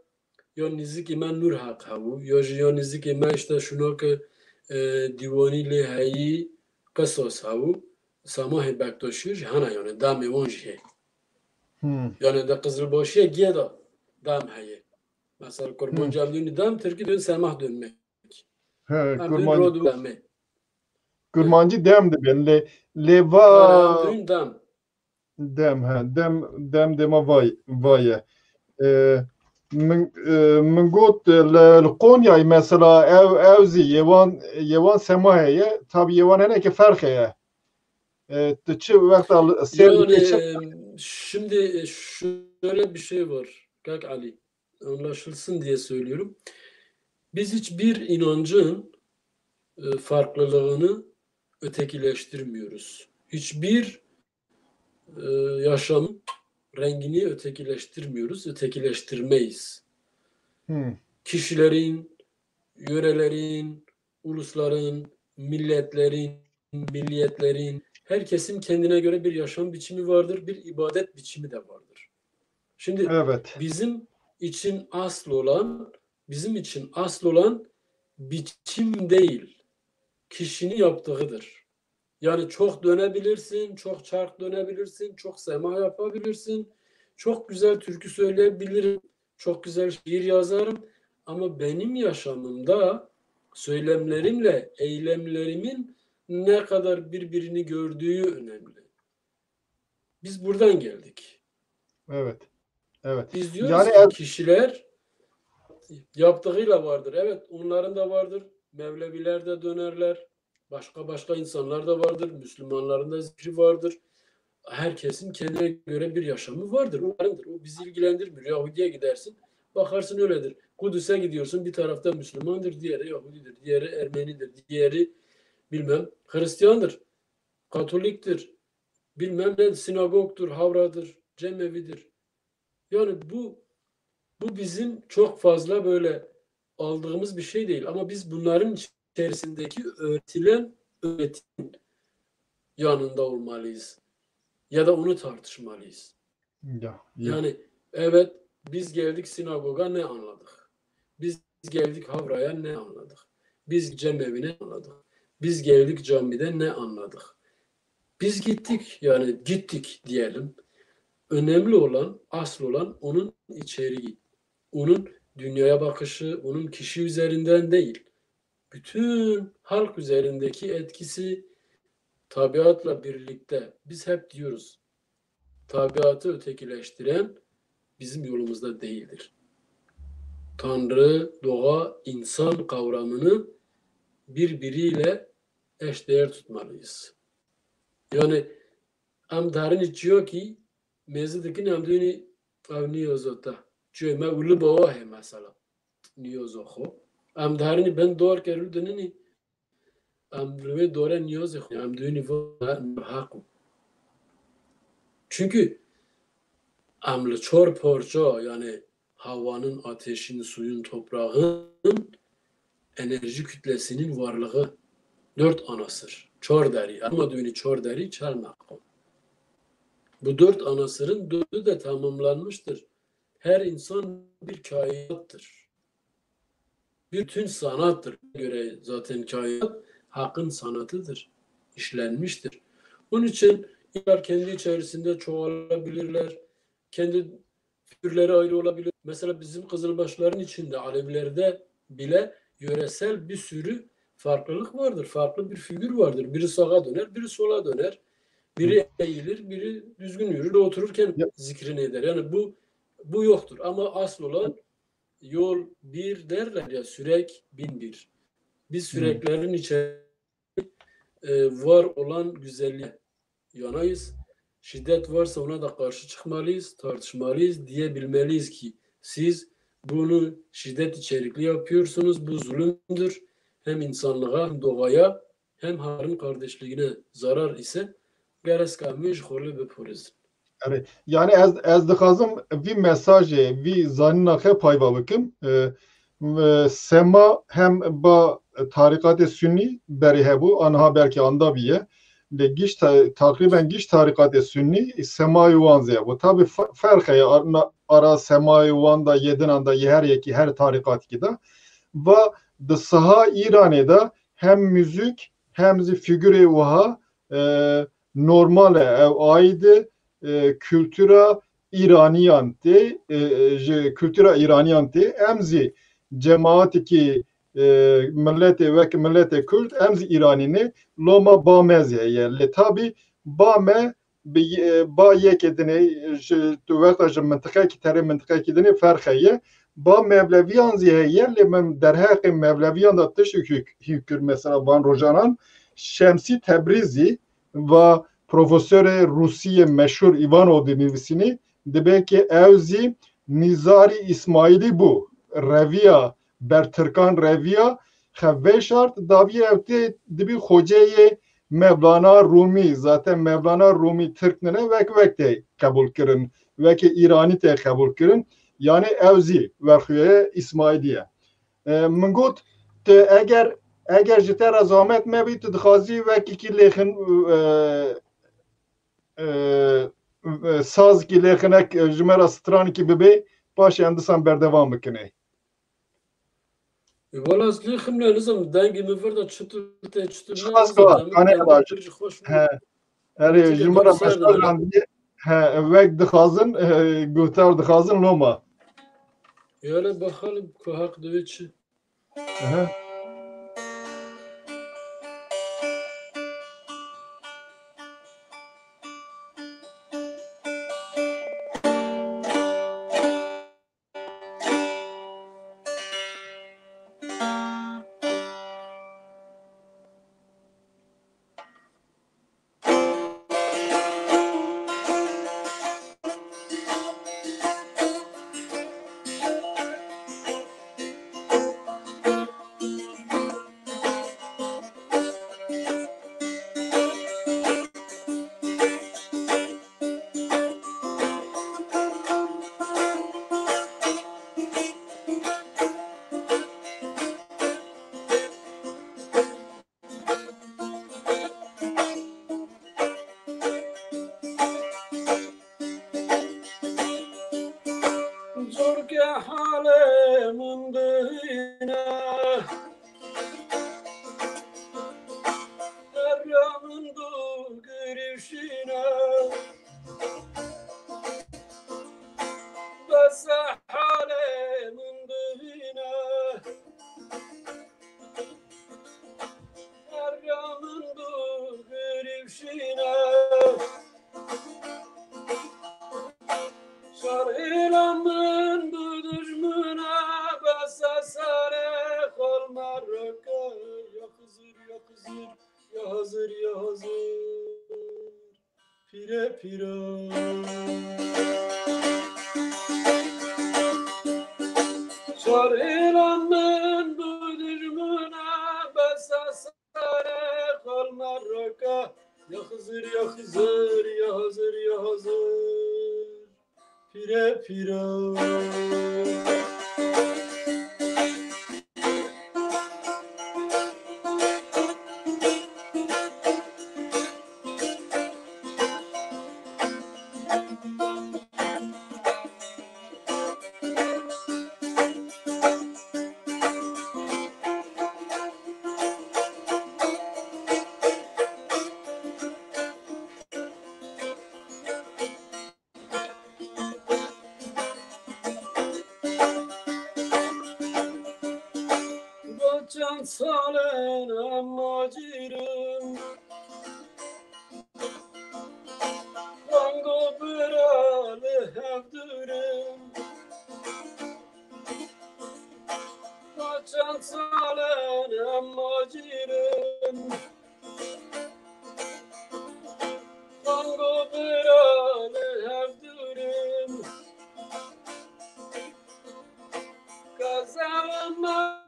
ya nîzikî me Nur Haq hebû ya jî ya nîzikî me işte şunokê dîwanî lê heyî Qisas hebû semahê bektaşî jî hene yani damê wan jî heye. Yani de Qizilbaşîye giye da dam heye. Mesela Kurban Cemdûnî dam Tirkî dön semah dönmek. Kurmancı dem dibin lê va dem dema vaye. Min got li Konyayê mesela ew zî yêwan sema heye tabi yêwan henekî ferq heye. Tu çi wexta Şimdi şöyle bir şey var. Kak Ali, anlaşılsın diye söylüyorum. Biz hiçbir inancın farklılığını ötekileştirmiyoruz. Hiçbir yaşamın rengini ötekileştirmiyoruz, ötekileştirmeyiz. Kişilerin, yörelerin, ulusların, milletlerin, milliyetlerin, herkesin kendine göre bir yaşam biçimi vardır, bir ibadet biçimi de vardır. Şimdi Evet. bizim için asıl olan biçim değil, kişinin yaptığıdır. Yani çok dönebilirsin, çok çark dönebilirsin, çok sema yapabilirsin, çok güzel türkü söyleyebilirim, çok güzel şiir yazarım. Ama benim yaşamımda söylemlerimle eylemlerimin ne kadar birbirini gördüğü önemli. Biz buradan geldik. Evet. Evet. Biz diyoruz Yani ki kişiler yaptığıyla vardır. Evet, onların da vardır. Mevleviler de dönerler. Başka insanlar da vardır. Müslümanların da zikri vardır. Herkesin kendine göre bir yaşamı vardır. Onlarındır. O bizi ilgilendirmiyor. Yahudi'ye gidersin. Bakarsın öyledir. Kudüs'e gidiyorsun. Bir tarafta Müslümandır. Diğeri Yahudidir. Diğeri Ermenidir. Diğeri bilmem Hristiyandır. Katoliktir. Bilmem ne sinagogtur. Havradır. Cemevidir. Yani bu bizim çok fazla böyle aldığımız bir şey değil. Ama biz bunların içerisindeki öğretilen öğretim yanında olmalıyız. Ya da onu tartışmalıyız. Yani evet, biz geldik sinagoga ne anladık? Biz geldik Havra'ya ne anladık? Biz cemevine anladık? Biz geldik camide ne anladık? Biz gittik diyelim. Önemli olan, asıl olan onun içeriği. Onun dünyaya bakışı, onun kişi üzerinden değil. Bütün halk üzerindeki etkisi tabiatla birlikte. Biz hep diyoruz, tabiatı ötekileştiren bizim yolumuzda değildir. Tanrı, doğa, insan kavramını birbiriyle eşdeğer tutmalıyız. Yani em darin diyor ki mezideki em duyni avniyozota. Çünkü me ulu baba he mesela. Niyozo xo. Em darini ben doğar kerül döneni em lüve doğra niyozo xo. Em duyni haku. Çünkü emli çor porça yani havanın, ateşin, suyun, toprağın enerji kütlesinin varlığı 4 anasır. Çor deri. Ama düğünü çor deri çelmek. Bu 4 anasırın 4'ü de tamamlanmıştır. Her insan bir kainattır. Bütün sanattır. Göre zaten kainat hakkın sanatıdır. İşlenmiştir. Onun için kendi içerisinde çoğalabilirler. Kendi figürleri ayrı olabilir. Mesela bizim Kızılbaşların içinde, Alevilerde bile yöresel bir sürü farklılık vardır. Farklı bir figür vardır. Biri sağa döner, biri sola döner. Biri eğilir, biri düzgün yürür, otururken zikrini eder. Yani bu yoktur. Ama asıl olan yol bir derler ya, sürek bin bir. Biz süreklerin içerisinde var olan güzelliğe yanayız. Şiddet varsa ona da karşı çıkmalıyız, tartışmalıyız, diyebilmeliyiz ki siz bunu şiddet içerikli yapıyorsunuz, bu zulümdür. Hem insanlığa hem doğaya hem harın kardeşliğine zarar ise gerek kalmış hole bepuriz. Yani ez dixazim vî mesajê vî zanîna xe payva bikim. Sema hem ba tarikatê Sünni berê hebû anha belkî anda bîye. Lê giş takriben giş tarikatê Sünni semayê wan zê hebû. Tabii ferq heye ara semayê wan da yedinan da her yekî her tarikatî de. Ve di saha İranê de hem müzik hem zî figürê wiha normal e ew aîdê kültüra İraniyan tê kültüra İraniyan tê em zî cemaateke milletê wek milletê Kurd em zî İranî loma bamez heye lê tabî bame ba yekê dinê ji tu wexta ji mintiqekî terê mintiqekî dinê ferq heye ba mevleviyan zî heye lê min derheqê mevleviyan da tişt hükür mesela van rojanan Şemsî Tebrizî ve profesörü Rusiye meşhur Ivanov dinivsini dibe ki evzi Nizari İsmaili bu reviya bertırkan reviya xevve şart daviye evte dibi hoceye Mevlana Rumi zaten Mevlana Rumi Türknene vekte kabul kirin veki İrani te kabul kirin yani evzi verhuye İsmailiye min got te eğer ji te re zahmet mebî tu dixwazî wekî lêxin sazkî lêxinek ji me re stranekî bibe paşê em disan berdevam bikine. Valla az lêxim ne nizam dengê min vir da çıtır te çıtır ne Şas nizam ka demin kanê dengê baş. pir jî xweş bû. He erê ji me re mesaj randiye he wek dixwazin guhtar dixwazin loma. Yani bakalım ku hak divê çi. Zor ki halimin dine Deryanın du girişine Bes halimin dine Deryanın du girişine Şarhilamın bu düşmüne Besa sare kol marraka Ya Hızır ya Hızır Ya hazır ya hazır Pire pire Şarhilamın bu düşmüne Besa sare kol marraka Ya Hızır ya Hızır Ya hazır ya hazır Pire pire Can salen amma cirim Tango beralı hevdürüm Can salen amma cirim Tango beralı hevdürüm Kazavama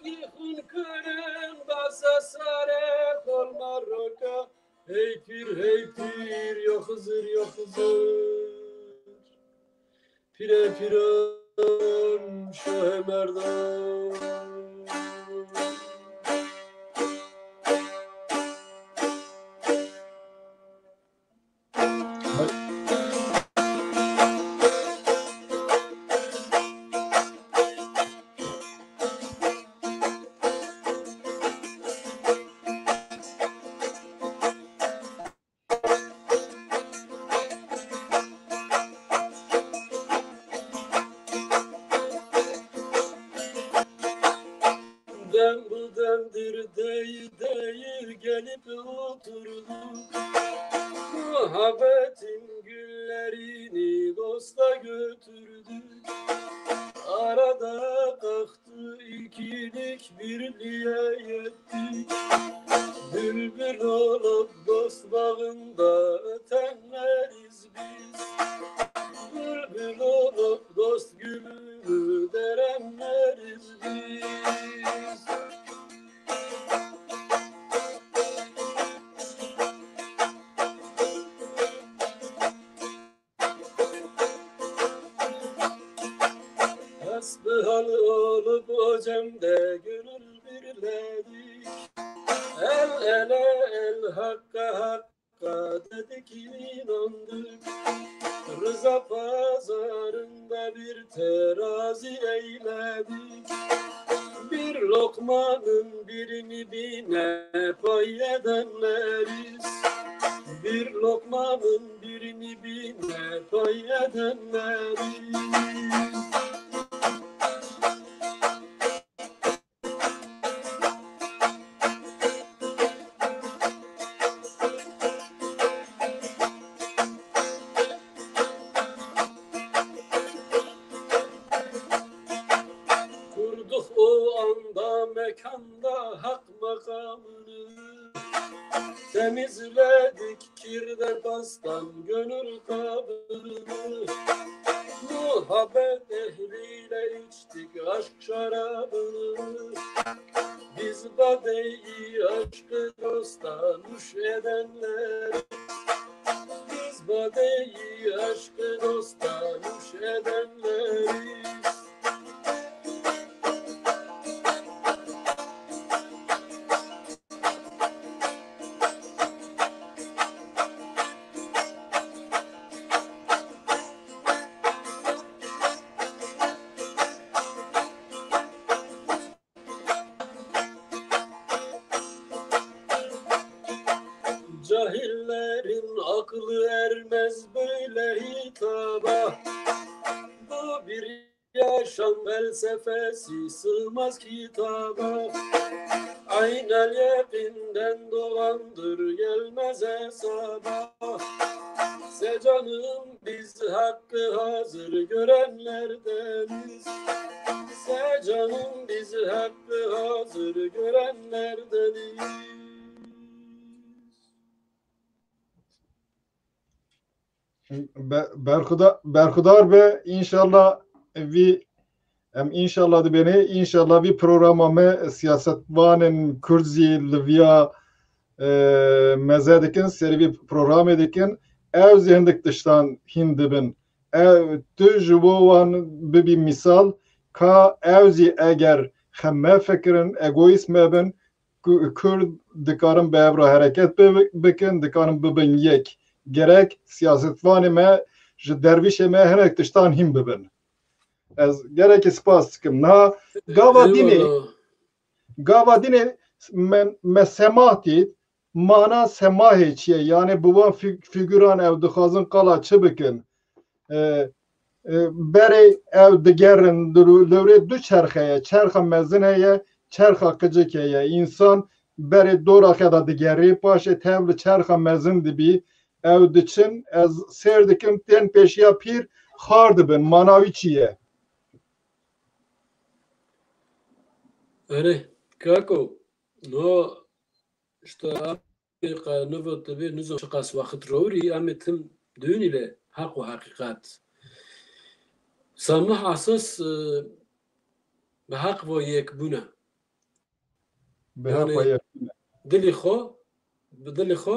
Gihun kırın basa sare kol marroka Hey pir ya Hızır ya Hızır Pire pirem Şah Merdan Dem bu demdir değil gelip oturduk Muhabbetin güllerini dosta götürdük Arada kalktı ikilik birliğe yettik Bülbül olup dost bağında bülbül olup dost gülü derenleriz biz. Hasbihal olup o cemde gönül birledik. El ele el hakka hakka dedik inandık. Rıza pazarında bir terazi eyledik. Bir lokmanın birini bine pay edenleriz. Bir lokmanın birini bine pay edenleriz. Mekanda hak makamını temizledik kirden pastan gönül kabını. Muhabbet ehliyle içtik aşk şarabını. Biz badeyi aşkı dosta nuş edenler. Biz badeyi aşkı dosta nuş edenleriz. Cahillerin aklı ermez böyle hitaba. Bu bir yaşam felsefesi sığmaz kitaba. Aynel yakinden doğandır gelmez hesaba. Secanım biz hakkı hazır görenlerdeniz. Secanım biz hakkı hazır görenlerdeniz. Berkudar be inşallah inşallah da beni inşallah bir programı siyasetvanın Kürzi Livya mezedekin seri bir program edekin ev zihindik dıştan hindibin ev tüjübovan bir misal ka evzi eğer hemme fikrin egoist mebin Kürt dikarın bevra hareket bikin dikarın bibin yek gerek siyasetvanı me ji dervişe me hinek dıştan him bibin. Ez gerek spas dikim. Na gava dini me semahti mana semahê çiye yani buvan figüran ev dixwazin qala çi bikin. Berê ev digerin lewrê du çerxeye çerxa mezin heye çerxa qicik heye insan berê dora da digerî paşê tev li çerxa mezin dibî ev diçin ez sêr dikim tên pêşiya pîr xar dibin manavî çi ye? Öyle kako no işte Amerika nöbet tabi nüzum şakas vakit roğri ametim düğün ile hak ve hakikat samah asas به حق و یک بونه یعنی دلی خو به دلی خو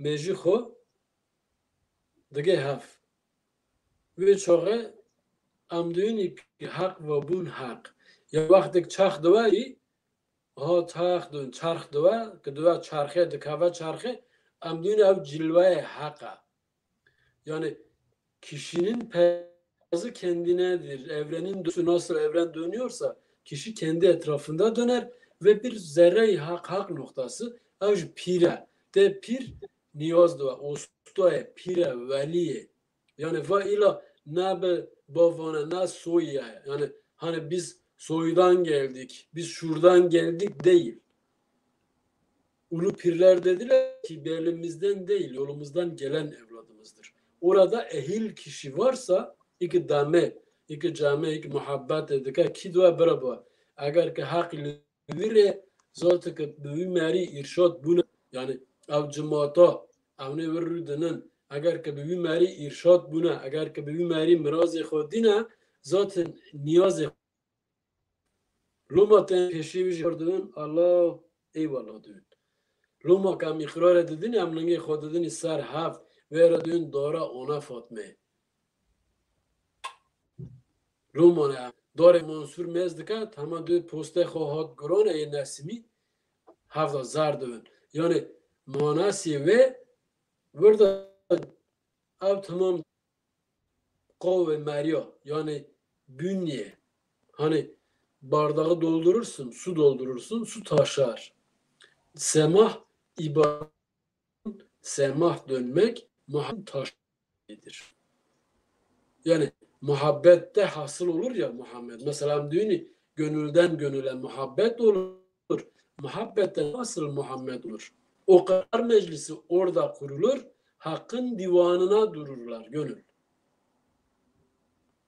میجی خو دیگه هف و چوغه امدونی حق و بون حق یا وقتی چرخ دوایی ها چرخ دوا که دوا چرخه دکاوا چرخه امدونی او جلوه حقه yani kişinin pezı kendinedir. Evrenin nasıl evren dönüyorsa kişi kendi etrafında döner ve bir zerre-i hak noktası av pire de pir niyaz da ustoye pire veliye yani va ila ne be bavana ne soya yani hani biz soydan geldik biz şuradan geldik değil. Ulu pirler dediler ki belimizden değil yolumuzdan gelen evladımızdır. Orada ehil kişi varsa iki dame, iki cami, iki muhabbet edike ki dua beraba. Eğer ki hak vire zaten ki büyü meri irşad bunu yani av cemaata avne verrüdenen اگر که به مری ارشاد بونه، اگر که به مری مراز خود دینه، zaten نیاز لوما تن پیشی ویژ کردن الله eyvallah diyor. Loma kam ikrar edin amnenge خوددنی سر هفت و دین داره ona Fatme. Loma ne داره منصور مزدکت همه دو پسته خواهد گرانه ای نسیمی هفت زرد دون. Yani manası ve burada ab tamam kavve Maria yani bünye hani bardağı doldurursun, su doldurursun, su taşar. Semah ibadet, semah dönmek muhabbet taşıdır. Yani muhabbette hasıl olur ya Muhammed. Mesela diyor gönülden gönüle muhabbet olur. Muhabbette nasıl Muhammed olur? O karar meclisi orada kurulur. Hakkın divanına dururlar gönül.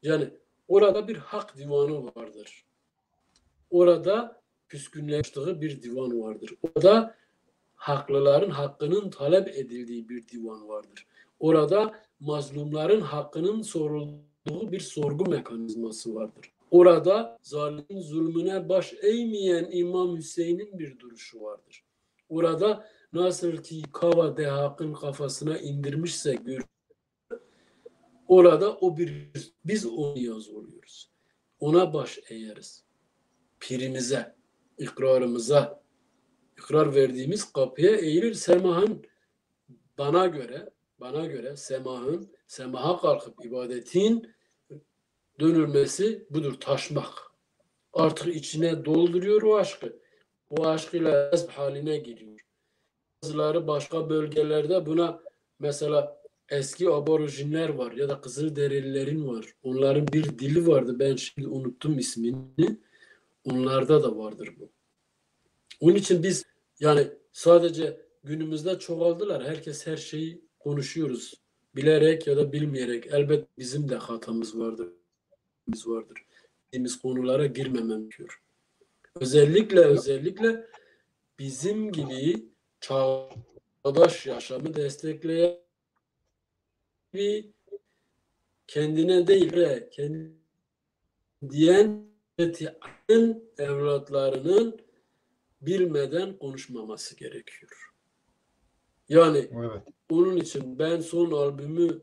Yani orada bir hak divanı vardır. Orada püskünleştiği bir divan vardır. Orada haklıların hakkının talep edildiği bir divan vardır. Orada mazlumların hakkının sorulduğu bir sorgu mekanizması vardır. Orada zalimin zulmüne baş eğmeyen İmam Hüseyin'in bir duruşu vardır. Orada nasıl ki Kava Dehak'ın kafasına indirmişse orada o bir biz onu yaz oluyoruz. Ona baş eğeriz. Pirimize, ikrarımıza, ikrar verdiğimiz kapıya eğilir. Semahın bana göre semaha kalkıp ibadetin dönülmesi budur, taşmak. Artık içine dolduruyor o aşkı. O aşkıyla ezb haline giriyor. Bazıları başka bölgelerde buna mesela eski aborjinler var ya da Kızılderililerin var. Onların bir dili vardı. Ben şimdi unuttum ismini. Onlarda da vardır bu. Onun için biz yani sadece günümüzde çoğaldılar. Herkes her şeyi konuşuyoruz. Bilerek ya da bilmeyerek. Elbet bizim de hatamız vardır. Bildiğimiz konulara girmemem gerekiyor. Özellikle bizim gibi çağdaş yaşamı destekleyen kendine değil diyen evlatlarının bilmeden konuşmaması gerekiyor. Yani evet. Onun için ben son albümü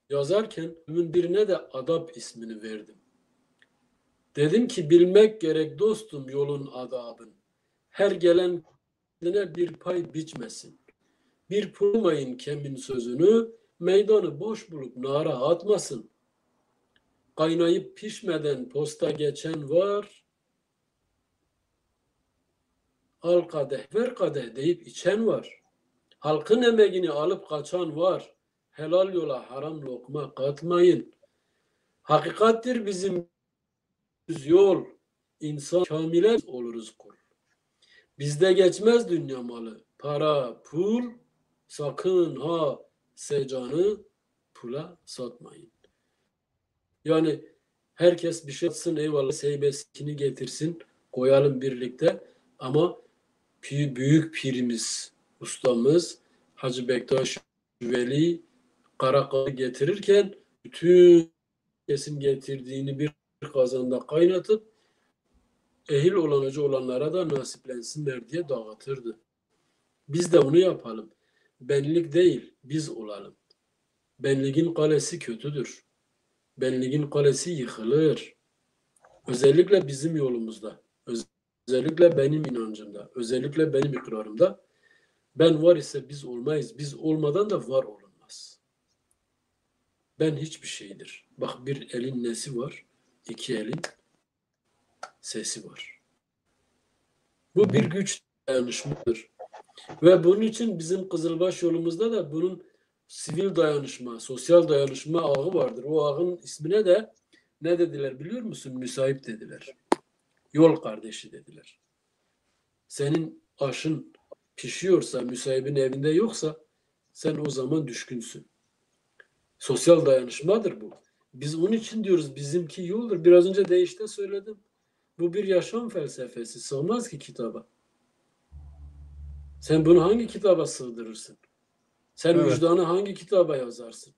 yazarken birine de Adap ismini verdim. Dedim ki bilmek gerek dostum yolun adabın. Her gelen kendine bir pay biçmesin. Bir pulmayın kemin sözünü, meydanı boş bulup nara atmasın. Kaynayıp pişmeden posta geçen var. Al kadeh, ver kadeh deyip içen var. Halkın emeğini alıp kaçan var. Helal yola haram lokma katmayın. Hakikattir bizim yol. İnsan kamile oluruz kul. Bizde geçmez dünya malı. Para, pul, sakın ha secanı pula satmayın. Yani herkes bir şey atsın, eyvallah seybesini getirsin, koyalım birlikte. Ama büyük pirimiz, ustamız Hacı Bektaş Veli Karakalı getirirken bütün kesin getirdiğini bir kazanda kaynatıp ehil olanlara da nasiplensinler diye dağıtırdı. Biz de bunu yapalım. Benlik değil, biz olalım. Benliğin kalesi kötüdür. Benliğin kalesi yıkılır. Özellikle bizim yolumuzda, özellikle benim inancımda, özellikle benim ikrarımda ben var ise biz olmayız. Biz olmadan da var olunmaz. Ben hiçbir şeydir. Bak bir elin nesi var, iki elin sesi var. Bu bir güç dayanışmadır. Ve bunun için bizim Kızılbaş yolumuzda da bunun sivil dayanışma, sosyal dayanışma ağı vardır. O ağın ismine de ne dediler biliyor musun? Müsahip dediler. Yol kardeşi dediler. Senin aşın pişiyorsa, müsahibin evinde yoksa sen o zaman düşkünsün. Sosyal dayanışmadır bu. Biz onun için diyoruz bizimki yoldur. Biraz önce değişte söyledim. Bu bir yaşam felsefesi. Sığmaz ki kitaba. Sen bunu hangi kitaba sığdırırsın? Sen Evet. vicdanı hangi kitaba yazarsın?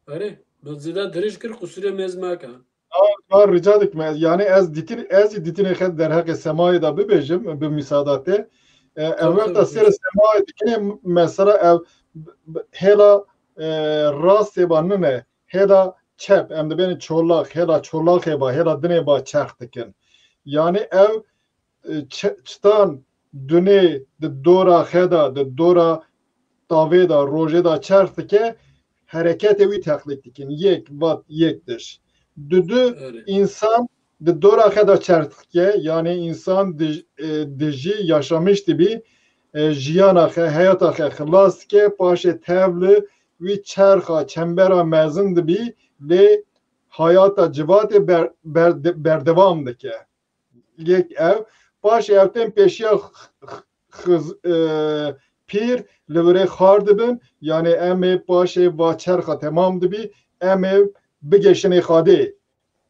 Öyle. Mızıda diriş kır kusure mezmaka. Ben rica etmez. Yani ez ditine xed derhak semayı da bibêjim bi müsaadate. Tabii Evvel ta tabii ser buyur. semayı dikine mesela hela rastê ba nine hela çep em de beni çolak hela çolak ba hela dine ba çex dikin. Yani ev çtan dune de dora xeda de dora tavê da rojê da çex dike hareketê wî teqlîd dikin. Yek vat yektir. Dudu Öyle. insan di dora xeda çertike yani insan di jî yaşamış dibi jiyana xe heyata xe xilas dike paşê tevli wî çerxa çembera mezin dibî lê hayata civatê berdevam dike. Yek ev paşê ev tên pêşiya pîr li virê xar dibin yani em ê paşê va çerxa temam dibî em ê bigeşinê Xwedê.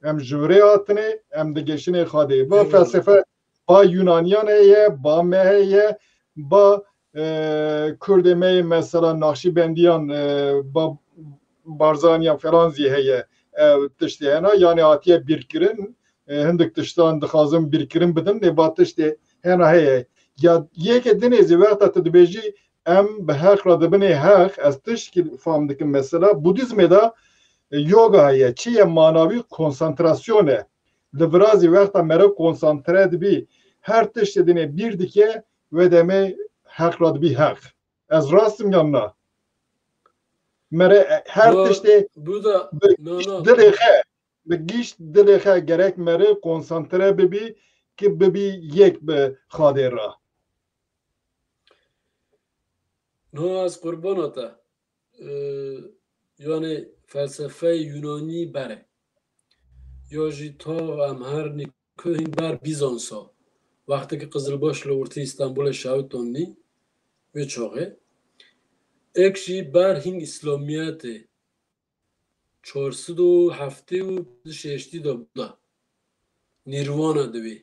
Em ji virê hatine em digeşinê Xwedê. Va Eyvallah. felsefe ba Yunaniyan heye, ba me heye, ba Kurdê me mesela Nakşibendiyan ba Barzaniyan falan zî heye tiştê hene yani hatiye birkirin hindik tiştan dixwazin birkirin bidin lê va tiştê hena heye. Ya yekê dinê zî wexta tu dibêjî em bi heq re dibinê heq ez tişkî fam dikim mesela Budîzmê de yoga heye çi ye manavî konsantrasyon e. Li virazî wexta me re konsantre dibî her tiştê dinê bir dike ve demê heq re dibî heq. Ez rastim yan na? Me re her No, tiştê bu da bi no gîşt no. dilê xe bi gîşt dilê xe gerek me re konsantre bibî ki bibî yek bi Xwedê re. No az kurban ota. Yani felsefe Yunani bere. Ya jî ta em her nikuhin ber Bizansa. Vakti ki Kızılbaş li orta İstanbul'a şahit onni ve çoğu. Ek jî ber hin İslamiyetê. 407 û şeştî da Nirvana divê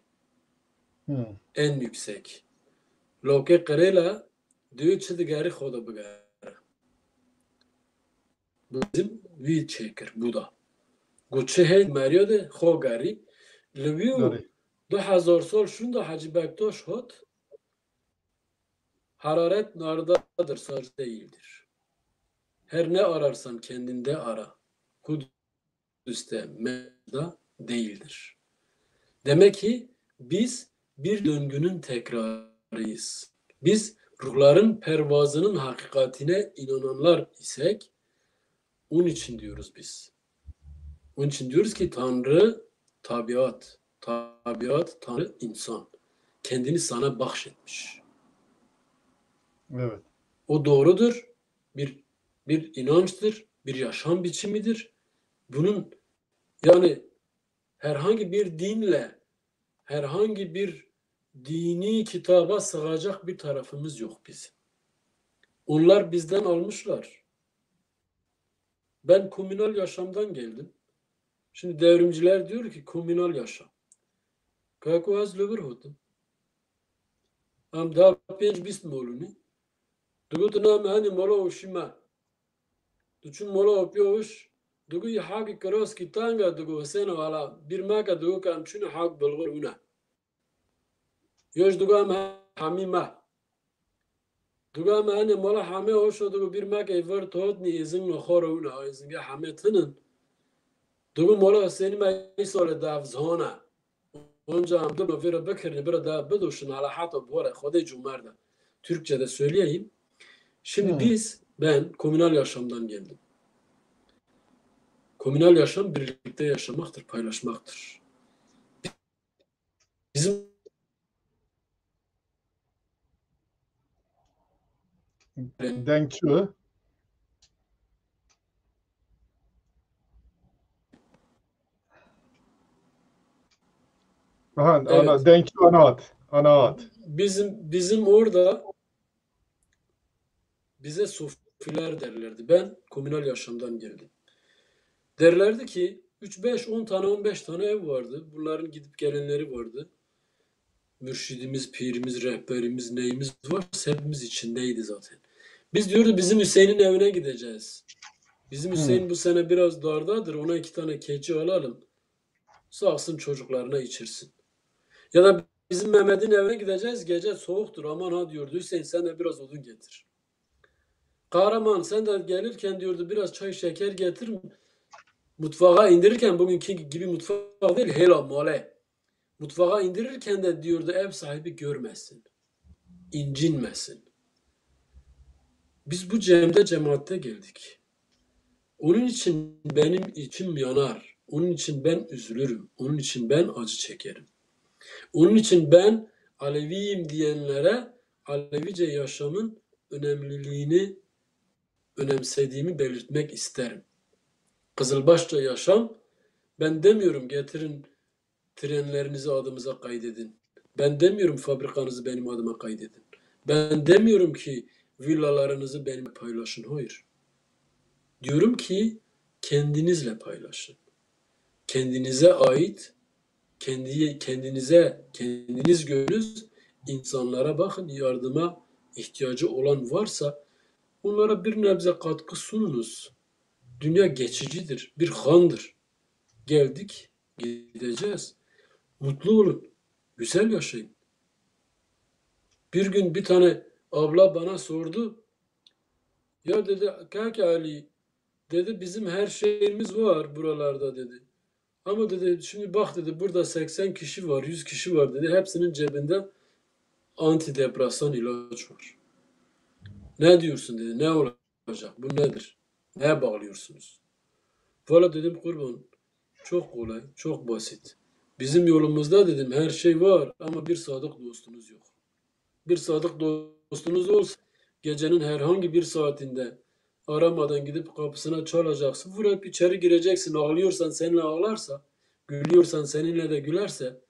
en yüksek. Lokê qirêla diwê çi digerî xwe de bigere. Bizim vî çêkir Buda. Got çi hey Merya de xwe gerî. Li wî û 2000 sal şunda Hacı Bektaş hat. Hararet nardadır, sadece değildir. Her ne ararsan kendinde ara. Kudüs'te mevda değildir. Demek ki biz bir döngünün tekrarıyız. Biz ruhların pervazının hakikatine inananlar isek, onun için diyoruz biz. Onun için diyoruz ki Tanrı tabiat, Tanrı insan. Kendini sana bahşetmiş. Evet. O doğrudur. Bir inançtır, bir yaşam biçimidir. Bunun yani herhangi bir dinle, herhangi bir dini kitaba sığacak bir tarafımız yok bizim. Onlar bizden almışlar. Ben komünal yaşamdan geldim. Şimdi devrimciler diyor ki komünal yaşam. Kako az löver hotum. Am da 5-20 moluni. Dugu nam hani mola oşima. Duçun mola opyoş. Dugu haki karos ki tanga dugu seno hala bir maka dugu kan çün hak bulgur una. Yoş dugu am hamima. Dugu am hani mola hame oşo dugu bir maka ever tot ni izin khora una izin ya hametinin. Dugu mola seni ma isole davzona. Onca amda mı vera bekirni bira da beduşun hala hatta bu ara Xwedê cumarda. Türkçe'de söyleyeyim. Şimdi ben komünal yaşamdan geldim. Komünal yaşam birlikte yaşamaktır, paylaşmaktır. Bizim Denkçi. Aha, evet, denkçi anaat. bizim orada bize sufiler derlerdi. Ben komünal yaşamdan geldim. Derlerdi ki 3-5-10 tane 15 tane ev vardı. Bunların gidip gelenleri vardı. Mürşidimiz, pirimiz, rehberimiz, neyimiz varsa hepimiz içindeydi zaten. Biz diyordu bizim Hüseyin'in evine gideceğiz. Bizim Hüseyin bu sene biraz dardadır. Ona 2 tane keçi alalım. Sağsın çocuklarına içirsin. Ya da bizim Mehmet'in evine gideceğiz. Gece soğuktur. Aman ha diyordu. Hüseyin sen de biraz odun getir. Kahraman sen de gelirken diyordu biraz çay şeker getir. Mutfağa indirirken bugünkü gibi mutfak değil. Hela male. Mutfağa indirirken de diyordu ev sahibi görmesin. İncinmesin. Biz bu cemaatte geldik. Onun için benim içim yanar. Onun için ben üzülürüm. Onun için ben acı çekerim. Onun için ben Aleviyim diyenlere Alevice yaşamın önemliliğini önemsediğimi belirtmek isterim. Kızılbaşça yaşam, ben demiyorum getirin trenlerinizi adımıza kaydedin. Ben demiyorum fabrikanızı benim adıma kaydedin. Ben demiyorum ki villalarınızı benimle paylaşın. Hayır. Diyorum ki kendinizle paylaşın. Kendinize ait, kendiniz görünüz, insanlara bakın, yardıma ihtiyacı olan varsa onlara bir nebze katkı sununuz. Dünya geçicidir, bir handır. Geldik, gideceğiz. Mutlu olun, güzel yaşayın. Bir gün bir tane abla bana sordu. Ya dedi, Kaki Ali, dedi bizim her şeyimiz var buralarda dedi. Ama dedi şimdi bak dedi burada 80 kişi var, 100 kişi var dedi. Hepsinin cebinde antidepresan ilaç var. Ne diyorsun dedi, ne olacak, bu nedir? Neye bağlıyorsunuz? Valla dedim kurban, çok kolay, çok basit. Bizim yolumuzda dedim her şey var ama bir sadık dostunuz yok. Bir sadık dostunuz olsa gecenin herhangi bir saatinde aramadan gidip kapısına çalacaksın. Vurup içeri gireceksin. Ağlıyorsan seninle ağlarsa, gülüyorsan seninle de gülerse,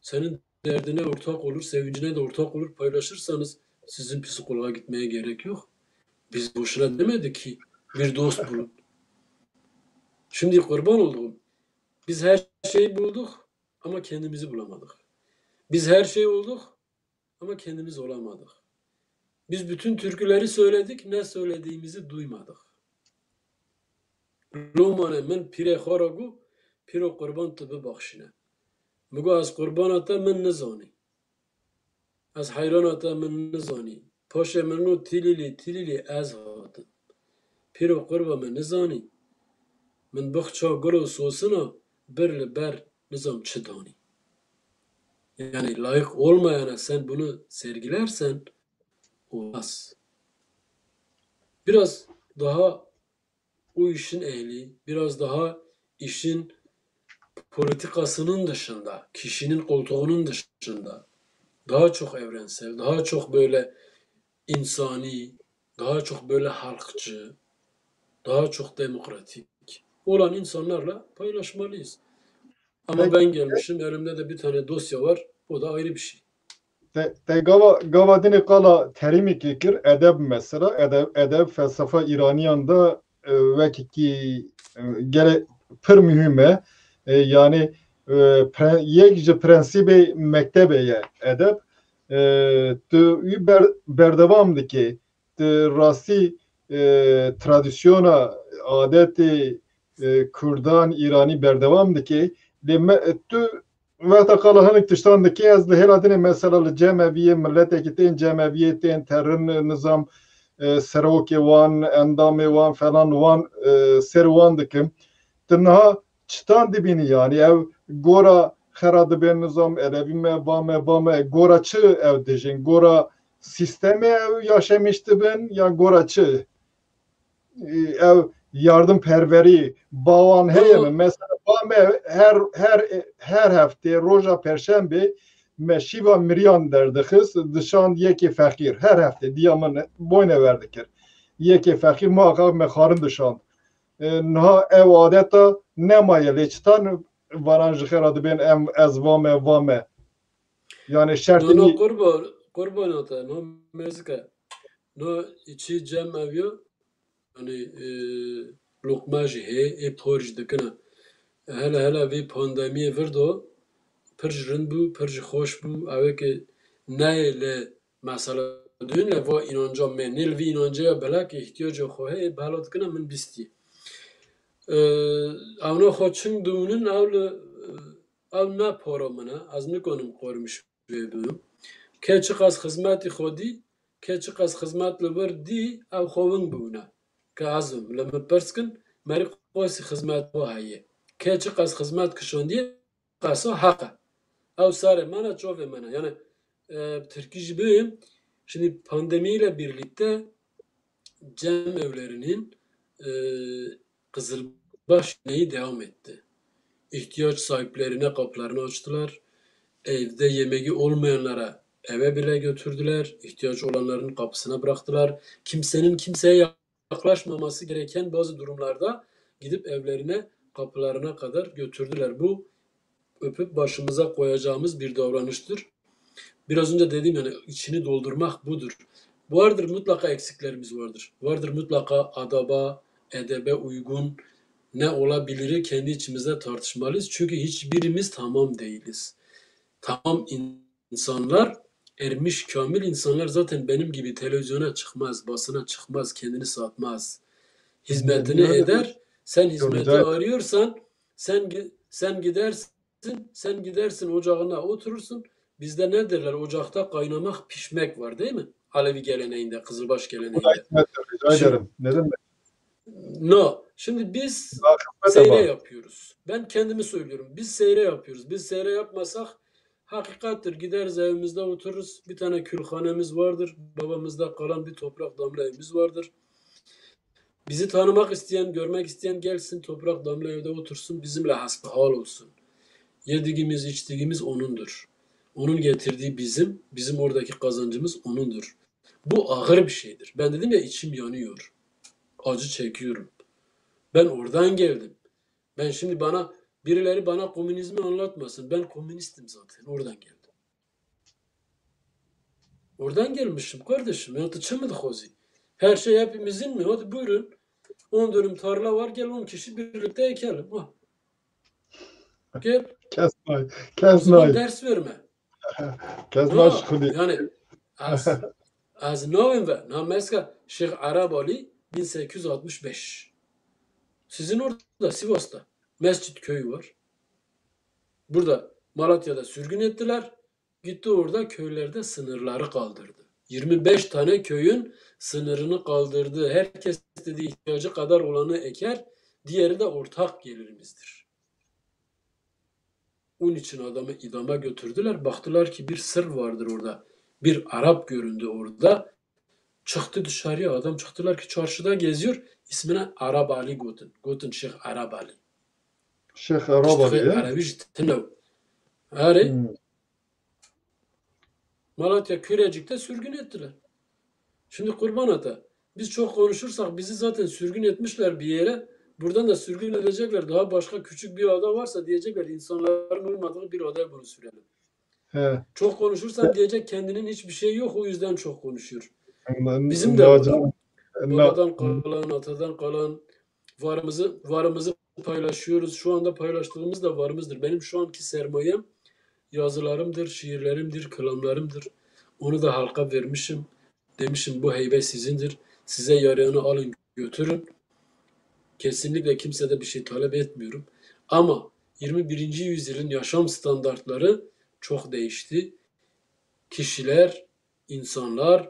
senin derdine ortak olur, sevincine de ortak olur. Paylaşırsanız sizin psikoloğa gitmeye gerek yok. Biz boşuna demedik ki bir dost bulun. Şimdi kurban olduğum. Biz her şeyi bulduk ama kendimizi bulamadık. Biz her şey olduk ama kendimiz olamadık. Biz bütün türküleri söyledik, ne söylediğimizi duymadık. Lumane min pire xaragu, piro kurban tıbı bakşine. Mugo az kurbanata min nizani. Az hayranata min nizani. Paşe minu tilili az hatın. Piro kurba min nizani. Min bıkça gulu sosuna bir ber nizam çıdani. Yani layık olmayana sen bunu sergilersen olmaz. Biraz daha o işin ehli, biraz daha işin politikasının dışında, kişinin koltuğunun dışında, daha çok evrensel, daha çok böyle insani, daha çok böyle halkçı, daha çok demokratik olan insanlarla paylaşmalıyız. Ama ben gelmişim, elimde de bir tane dosya var, o da ayrı bir şey. Te gava kala terimi kikir edeb mesela edeb felsefe İraniyanda vekiki gere pır mühime yani yekce prensibi mektebeye edeb tu berdevamdaki rasti tradisyona adeti Kurdan İrani berdevamdaki tu Vaqta qalahanik tiştandaki ez li heladine mesela li cemeviye milleteki tên cemeviye tên terin nizam serokê wan endamê wan falan wan ser wan dikim tiniha çitan dibînî yani ev gora xera dibe nizam erevî me vame gora çi ev dijin gora sistemê ev yaşemiş dibin ya gora çi ev yardımperveri bawan heye mi mesela me her hafte roja perşembe me şiva miryan derdixis dişan yekê fekir her hafte diyamın boyne verdikir yekê fekir muhakkak me xarin dişan niha ev adeta nemaye lêçtan varan ji xera dibên em ez vame yani şertî No kurban ata no mezika no içi cem evyo hani lokma jî hê porj dikine hela vê pandemiyê virdo pir ji rind bû pir ji xweş bû ew ê neyê lê mesela düğünle va inanca menil ve inancaya belak ihtiyacı hohe balat kına min bisti. Avna hoçun düğünün av ne para mana az ne konum kormuş ve düğün. Keçik az hizmeti xodi keçik az hizmetli bir di av hovun buna. Kazım lama perskin meri qosi hizmet bu haye. Keçik az hizmet kişondi qasa haqa. Av sare mana çove mana. Yani Türkiye beyim şimdi pandemiyle birlikte cem evlerinin e, Kızılbaş neyi devam etti. İhtiyaç sahiplerine kapılarını açtılar. Evde yemeği olmayanlara eve bile götürdüler. İhtiyaç olanların kapısına bıraktılar. Kimsenin kimseye yaklaşmaması gereken bazı durumlarda gidip evlerine, kapılarına kadar götürdüler. Bu öpüp başımıza koyacağımız bir davranıştır. Biraz önce dediğim yani içini doldurmak budur. Vardır mutlaka eksiklerimiz vardır. Vardır mutlaka adaba, edebe uygun ne olabilir kendi içimizde tartışmalıyız. Çünkü hiçbirimiz tamam değiliz. Tamam insanlar, ermiş kamil insanlar zaten benim gibi televizyona çıkmaz, basına çıkmaz, kendini satmaz. Hizmetini Niye öyle eder. Sen diyor hizmeti rica ederim. arıyorsan sen gidersin ocağına oturursun. Bizde ne derler? Ocakta kaynamak, pişmek var değil mi? Alevi geleneğinde, Kızılbaş Bu da geleneğinde. hikmettir, rica Şimdi ederim. Ne demek? no. Şimdi biz Daha hikmet seyre var. yapıyoruz. Ben kendimi söylüyorum. Biz seyre yapıyoruz. Biz seyre yapmasak hakikattir. Gideriz evimizde otururuz. Bir tane külhanemiz vardır. Babamızda kalan bir toprak damla evimiz vardır. Bizi tanımak isteyen, görmek isteyen gelsin toprak damla evde otursun. Bizimle hasbihal olsun. Yediğimiz, içtiğimiz O'nundur. O'nun getirdiği bizim oradaki kazancımız O'nundur. Bu ağır bir şeydir. Ben dedim ya içim yanıyor. Acı çekiyorum. Ben oradan geldim. Ben şimdi birileri bana komünizmi anlatmasın. Ben komünistim zaten. Oradan geldim. Oradan gelmişim kardeşim. Yatıçı hozi. Her şey hepimizin mi? Hadi buyurun. 10 dönüm tarla var. Gel 10 kişi birlikte ekelim. Ha. Gel. Kesmay. O Kesmay. zaman ders verme. Kesmay Ha. şıkılı. Yani az november. Mesela Şeyh Arab Ali 1865. Sizin orada Sivas'ta Mescit köyü var. Burada Malatya'da sürgün ettiler. Gitti orada köylerde sınırları kaldırdı. 25 tane köyün sınırını kaldırdı. Herkes dediği ihtiyacı kadar olanı eker. Diğeri de ortak gelirimizdir. Onun için adamı idama götürdüler. Baktılar ki bir sır vardır orada. Bir Arap göründü orada. Çıktı dışarıya adam. Çıktılar ki çarşıda geziyor. İsmine Arab Ali Gotun. Gotun Şeyh Arab Ali. Şeyh Arab Ali Tiştihı ya. Arabi jittinev. Hari Malatya Kürecik'te sürgün ettiler. Şimdi kurban ata. Biz çok konuşursak bizi zaten sürgün etmişler bir yere. Buradan da sürgün edecekler. Daha başka küçük bir ada varsa diyecekler insanların olmadığı bir adaya bunu sürelim. He. Çok konuşursan diyecek kendinin hiçbir şeyi yok o yüzden çok konuşuyor. N- Bizim de var. Nacan- Na- Babadan kalan, atadan kalan varımızı paylaşıyoruz. Şu anda paylaştığımız da varımızdır. Benim şu anki sermayem yazılarımdır, şiirlerimdir, kelamlarımdır. Onu da halka vermişim. Demişim bu heybe sizindir. Size yarayanı alın götürün. Kesinlikle kimsede bir şey talep etmiyorum. Ama 21. yüzyılın yaşam standartları çok değişti. Kişiler, insanlar,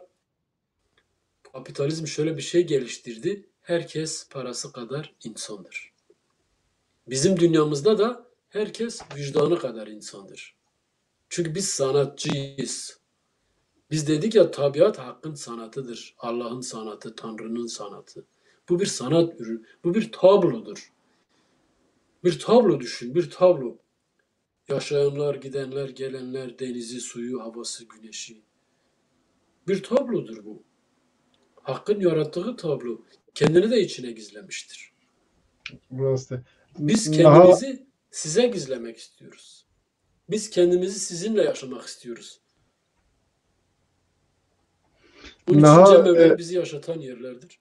kapitalizm şöyle bir şey geliştirdi. Herkes parası kadar insandır. Bizim dünyamızda da herkes vicdanı kadar insandır. Çünkü biz sanatçıyız. Biz dedik ya tabiat hakkın sanatıdır. Allah'ın sanatı, Tanrı'nın sanatı. Bu bir sanat ürünü. Bu bir tablodur. Bir tablo düşün, bir tablo. Yaşayanlar, gidenler, gelenler, denizi, suyu, havası, güneşi. Bir tablodur bu. Hakkın yarattığı tablo. Kendini de içine gizlemiştir. Burası. Biz Naha kendimizi size gizlemek istiyoruz. Biz kendimizi sizinle yaşamak istiyoruz. Onun için Naha cemevleri bizi yaşatan yerlerdir.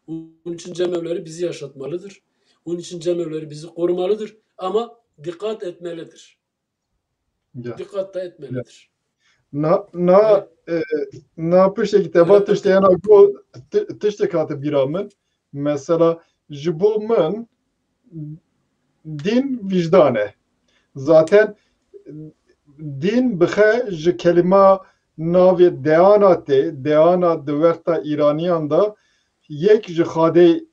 Onun için cemevleri bizi yaşatmalıdır. Onun için cemevleri bizi korumalıdır. Ama dikkat etmelidir. ya. Dikkat de etmelidir. Na piştî kitêba tiştiyena got tiştek hate bîra min. Mesela ji bo min din vicdan e. Zaten din bixe ji kelima navê deyana tê, deyana di wexta Îraniyan da yek ji xadê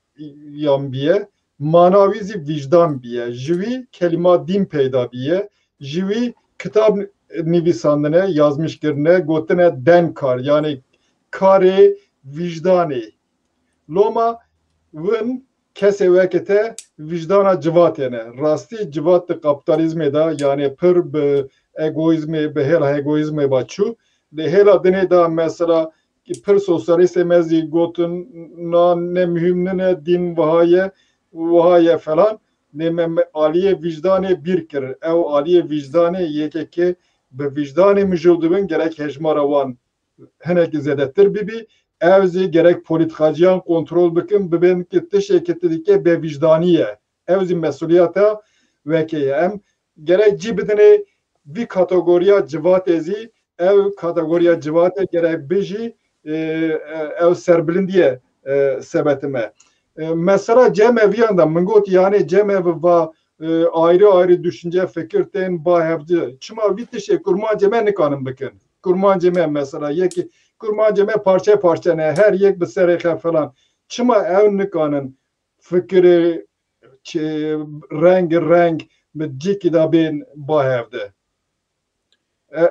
yan biye, mana wî zî vicdan biye. Ji wî kelima din peyda biye. Ji wî kitab nivîsandine, yazmışkirine, gotine denkar, yani karê vicdanê. Loma win kesê weke te vicdana civatê ne. Rastî civat di kapitalizmê da yani pir bi egoîzmê, bi hêla egoîzmê va çû. Li hêla dinê da mesela pir sosyalîstê me zî gotin na ne mühim nine din wiha ye falan. Nê me aliyê vicdanê bir kir. Ew aliyê vicdanê yekekê bi vicdanê mijûl dibin gerek hejmara wan hinekî zêdetir bibî. Ew zî gerek polîtikaciyan kontrol bikin bibin ki tişekî tu dike bêvicdanî ye. Ew zî mesuliyeta wekê ye. Em gerek cî bidinê vî kategoriya civatê zî ew kategoriya civatê gerek bijî ew serbilindiye sebetime. Mesela cemeviyan da min got yani cemevi va ayrı ayrı düşünce fikir tên bahevci. Çima vî tişê kurmancê me nikanin bikin. Kurmancê me mesela yekî kurmancê me parça parça ne her yek bi serê xe falan. Çima ew nikanin fikirê reng bi cikî da bên bahev de.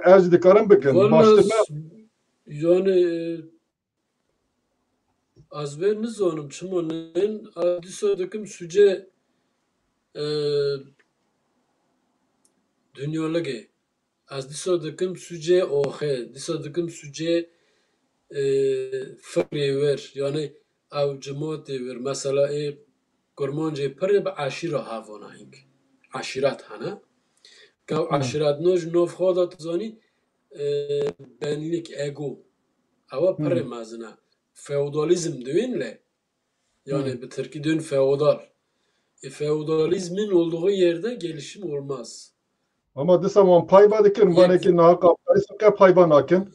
Ez dikarin bikin. Valla Baştır me yani az ben nizanim çima nen dîsa dikim suce dünyalıge. Az dîsa dikim suce oxe. Dîsa dikim suce fikrê wer yani ew cimatê wer mesela kurmancê pir bi eşîra havana hîn. Eşîret hene. Ka eşîretna ji nav xwe da tu zanî benlik, ego. Ewa pire mezin e. Feodalizm diwên le. Yani bi Tirkî diwên feodal. Feodalizmin olduğu yerde gelişim olmaz. ama disa wan payba dikin vanekî niha kapitalîst bike payba nakin.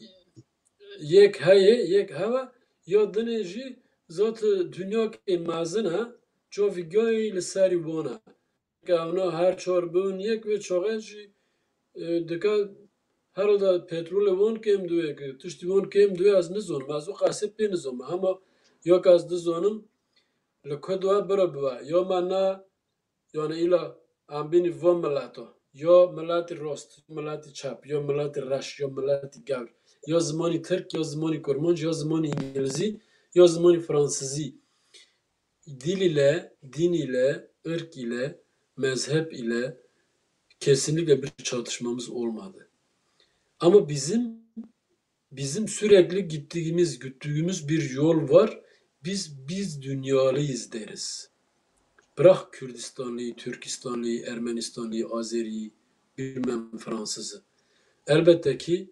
Yek heye, yek heve ya dinê jî zat dünyakê mezin e çavî gayî li serî wan e. Evna her çar bin yek ve çaxê jî dike herhalde petrolê wan kêm dibe ki tiştî wan kêm dibe ez nizanim. Ez û qesib pê nizanim ama yok ez dizanim li ku dibe bire bibe. Ya me ne yani îla em bînî van mileta ya miletê rast, miletê çap, ya miletê reş, ya miletê gewr. Ya zimanî Tirk, ya zimanî Kurmanc, ya zimanî İngilîzî, ya zimanî Fransızî. Dil ile, din ile, ırk ile, mezhep ile kesinlikle bir çatışmamız olmadı. Ama bizim sürekli güttüğümüz bir yol var. Biz dünyalıyız deriz. Bırak Kürdistanlıyı, Türkistanlıyı, Ermenistanlıyı, Azeri'yi, bilmem Fransızı. Elbette ki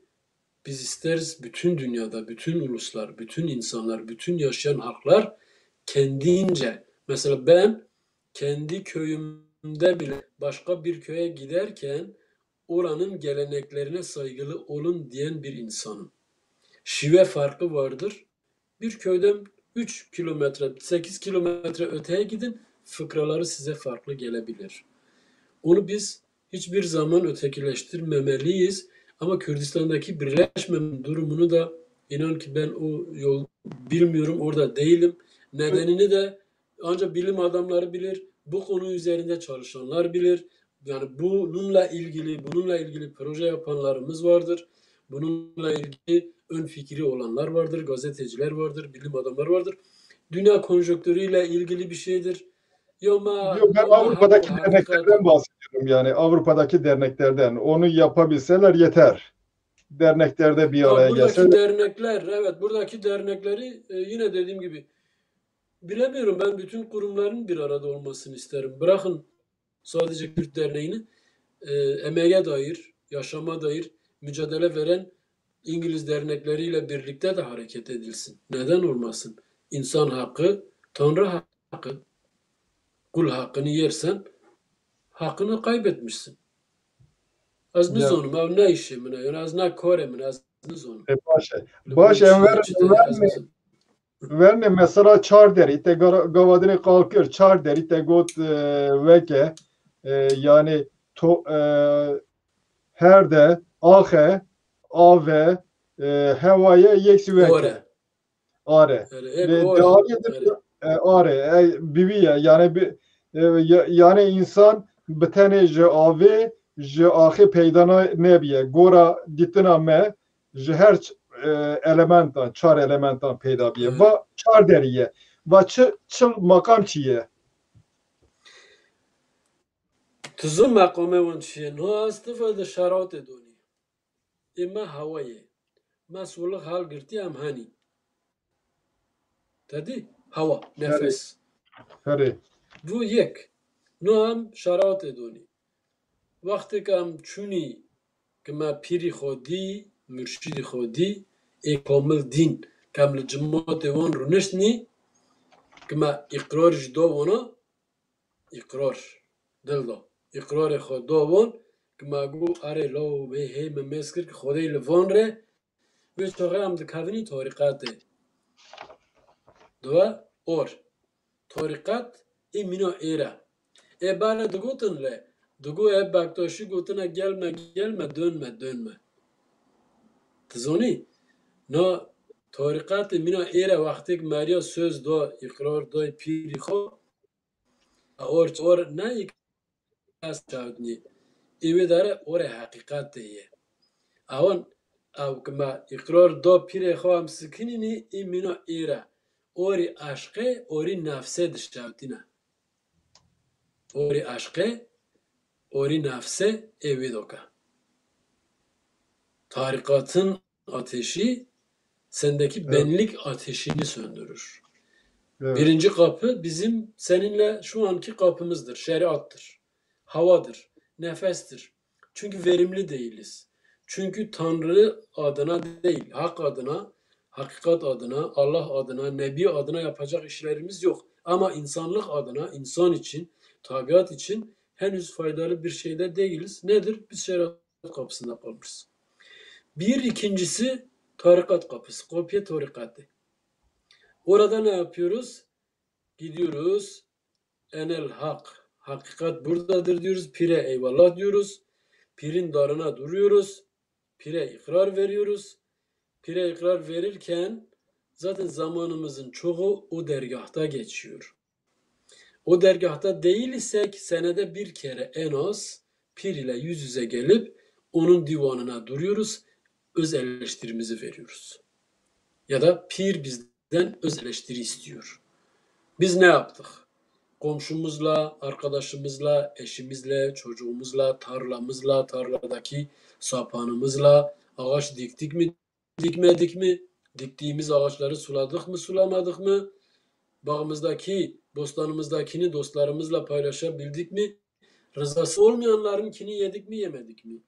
biz isteriz bütün dünyada, bütün uluslar, bütün insanlar, bütün yaşayan halklar kendince. Mesela ben kendi köyümde bile başka bir köye giderken oranın geleneklerine saygılı olun diyen bir insanım. Şive farkı vardır. Bir köyden 3 kilometre, 8 kilometre öteye gidin, fıkraları size farklı gelebilir. Onu biz hiçbir zaman ötekileştirmemeliyiz. Ama Kürdistan'daki birleşmem durumunu da inan ki ben o yol bilmiyorum, orada değilim. Nedenini de ancak bilim adamları bilir, bu konu üzerinde çalışanlar bilir. Yani bununla ilgili proje yapanlarımız vardır. Bununla ilgili ön fikri olanlar vardır, gazeteciler vardır, bilim adamları vardır. Dünya konjonktürüyle ilgili bir şeydir. Yok ben Avrupa'daki derneklerden bahsediyorum yani Avrupa'daki derneklerden. Onu yapabilseler yeter. Derneklerde bir araya gelseler. Buradaki dernekleri yine dediğim gibi bilemiyorum, ben bütün kurumların bir arada olmasını isterim. Bırakın sadece Kürt Derneği'ni emeğe dair, yaşama dair mücadele veren İngiliz dernekleriyle birlikte de hareket edilsin. Neden olmasın? İnsan hakkı, Tanrı hakkı. Kul hakkını yersen hakkını kaybetmişsin. Az nizanim, ev ne işi mine, yani az ne kore mine, az zon. Baş. Baş enver verme mesela çar der. İte gavadine kalkır çar der. İte got veke yani her de ahe ave hevaya yeksi veke. Are. Devalıdır are. Biviye yani yani insan bitene je ave je ahe peydana nebiye. Gora ditina me je her elementan, çar elementan peyda biye. Va çar deriye. Va çıl makam çiye. Tuzun makame wan çiye. No astıfa da şarat edoni. İma havayı. Mesulü hal girti am hani. Tadı hava, nefes. Hadi. Bu yek. No am şarat edoni. Vakti kam çuni kema piri khodi, mürşidi khodi, kamil din kamil cemaat wan runishni kema ikrar jdo wana ikrar dilda ikrar khoda wan kema gu are lo be he memeskir ki khodai lvan re ve çoğu am dikavini tariqate dua or tariqat imino era bana dugutin le dugu baktoshi gutuna gelme dönme tizoni no tariqat mina era vaqti Maria söz do ikrar do piri kho or ne ikas çavdni evi dare or hakikat diye avon av kma ikrar do piri kho am skinini mina era ori aşkı ori nafse dişavtina ori aşkı ori nafse evi doka tarikatın ateşi sendeki benlik ateşini söndürür. Evet. Birinci kapı bizim seninle şu anki kapımızdır. Şeriattır. Havadır. Nefestir. Çünkü verimli değiliz. Çünkü Tanrı adına değil, hak adına, hakikat adına, Allah adına, Nebi adına yapacak işlerimiz yok. Ama insanlık adına, insan için, tabiat için henüz faydalı bir şeyde değiliz. Nedir? Biz şeriat kapısında kalmışız. İkincisi tarikat kapısı. Kopya tarikatı. Orada ne yapıyoruz? Gidiyoruz. Enel hak. Hakikat buradadır diyoruz. Pire eyvallah diyoruz. Pirin darına duruyoruz. Pire ikrar veriyoruz. Pire ikrar verirken zaten zamanımızın çoğu o dergahta geçiyor. O dergahta değil isek senede bir kere en az pir ile yüz yüze gelip onun divanına duruyoruz. Öz eleştirimizi veriyoruz. Ya da pir bizden öz eleştiri istiyor. Biz ne yaptık? Komşumuzla, arkadaşımızla, eşimizle, çocuğumuzla, tarlamızla, tarladaki sapanımızla ağaç diktik mi, dikmedik mi? Diktiğimiz ağaçları suladık mı, sulamadık mı? Bağımızdaki, bostanımızdakini dostlarımızla paylaşabildik mi? Rızası olmayanlarınkini yedik mi, yemedik mi?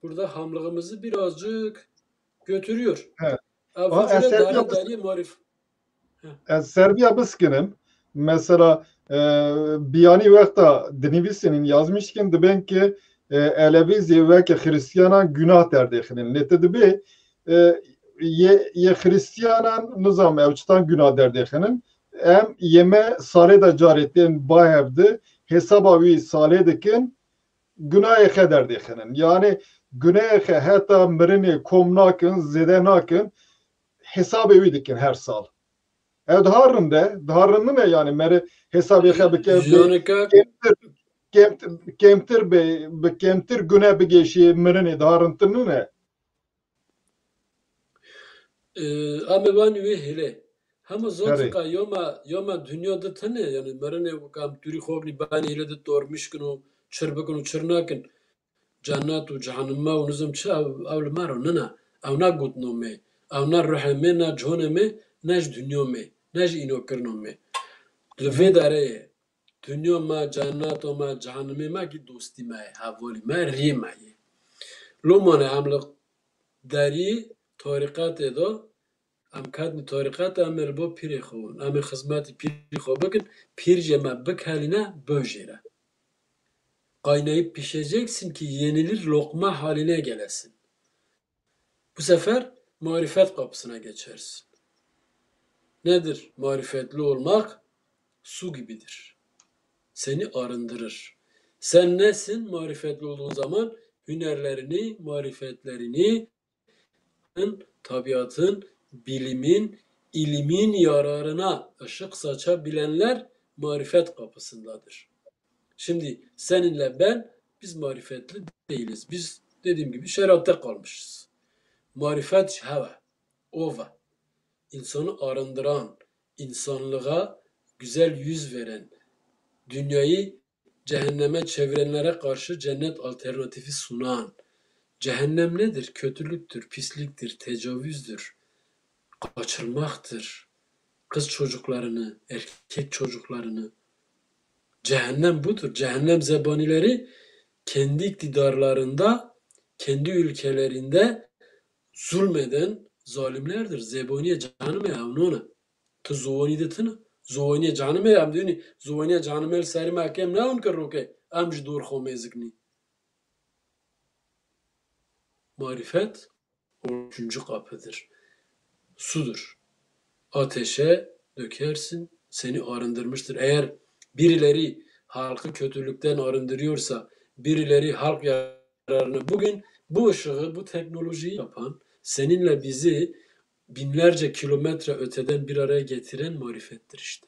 Burada hamlığımızı birazcık götürüyor. Evet. Serbiya biskinim. Mesela biyani vakta dinivisinin yazmışken de ben ki elevizi ve ki Hristiyana günah derdekinin. Nete de be ye Hristiyana nizam evçtan günah derdekinin. Em yeme sare da caretten bayevdi hesabavi sale dikin günah eder derdekinin. Yani günah hatta mirini komnakin zedenakin hesap evi dikin her sal. Dharın ne yani mere hesabı kemtir güne bir geçi mirini dharın ne? Ama ben hele ama zotka yoma dünyada tane yani merene vakam turi khogni bani hele de tormuş kunu çırbıkunu çırnakın cennatu cehennema ve nizam ça avl maro nana avna gutno me avna ruhme na joneme nej dünyome nej inokrnome lve dare dünya ma cenneto ma cehenneme ma ki dosti ma havoli ma rima lomane amlıq dari tarikat edo ام کدنی طریقت امر با پیری خون ام خدمت پیری خو bakın pirceme bakaline böjere kaynayıp pişeceksin ki yenilir lokma haline gelesin Bu sefer marifet kapısına geçersin. Nedir marifetli olmak? Su gibidir. Seni arındırır. Sen nesin marifetli olduğun zaman? Hünerlerini, marifetlerini, tabiatın, bilimin, ilimin yararına ışık saçabilenler marifet kapısındadır. Şimdi seninle ben, biz marifetli değiliz. Biz dediğim gibi şeriatta kalmışız. Marifet heve, ova, insanı arındıran, insanlığa güzel yüz veren, dünyayı cehenneme çevirenlere karşı cennet alternatifi sunan. Cehennem nedir? Kötülüktür, pisliktir, tecavüzdür, kaçırmaktır. Kız çocuklarını, erkek çocuklarını. Cehennem budur. Cehennem zebanileri kendi iktidarlarında, kendi ülkelerinde zulmeden zalimlerdir. Zebaniye canım ya ona. Tu zovani de tına. Zovaniye canım ya amduni. Zovaniye canım el seri mahkem ne on karroke. Amj dur khomezikni. Marifet üçüncü kapıdır. Sudur. Ateşe dökersin, seni arındırmıştır. Eğer birileri halkı kötülükten arındırıyorsa, birileri halk yararını, bugün bu ışığı, bu teknolojiyi yapan, seninle bizi binlerce kilometre öteden bir araya getiren marifettir işte.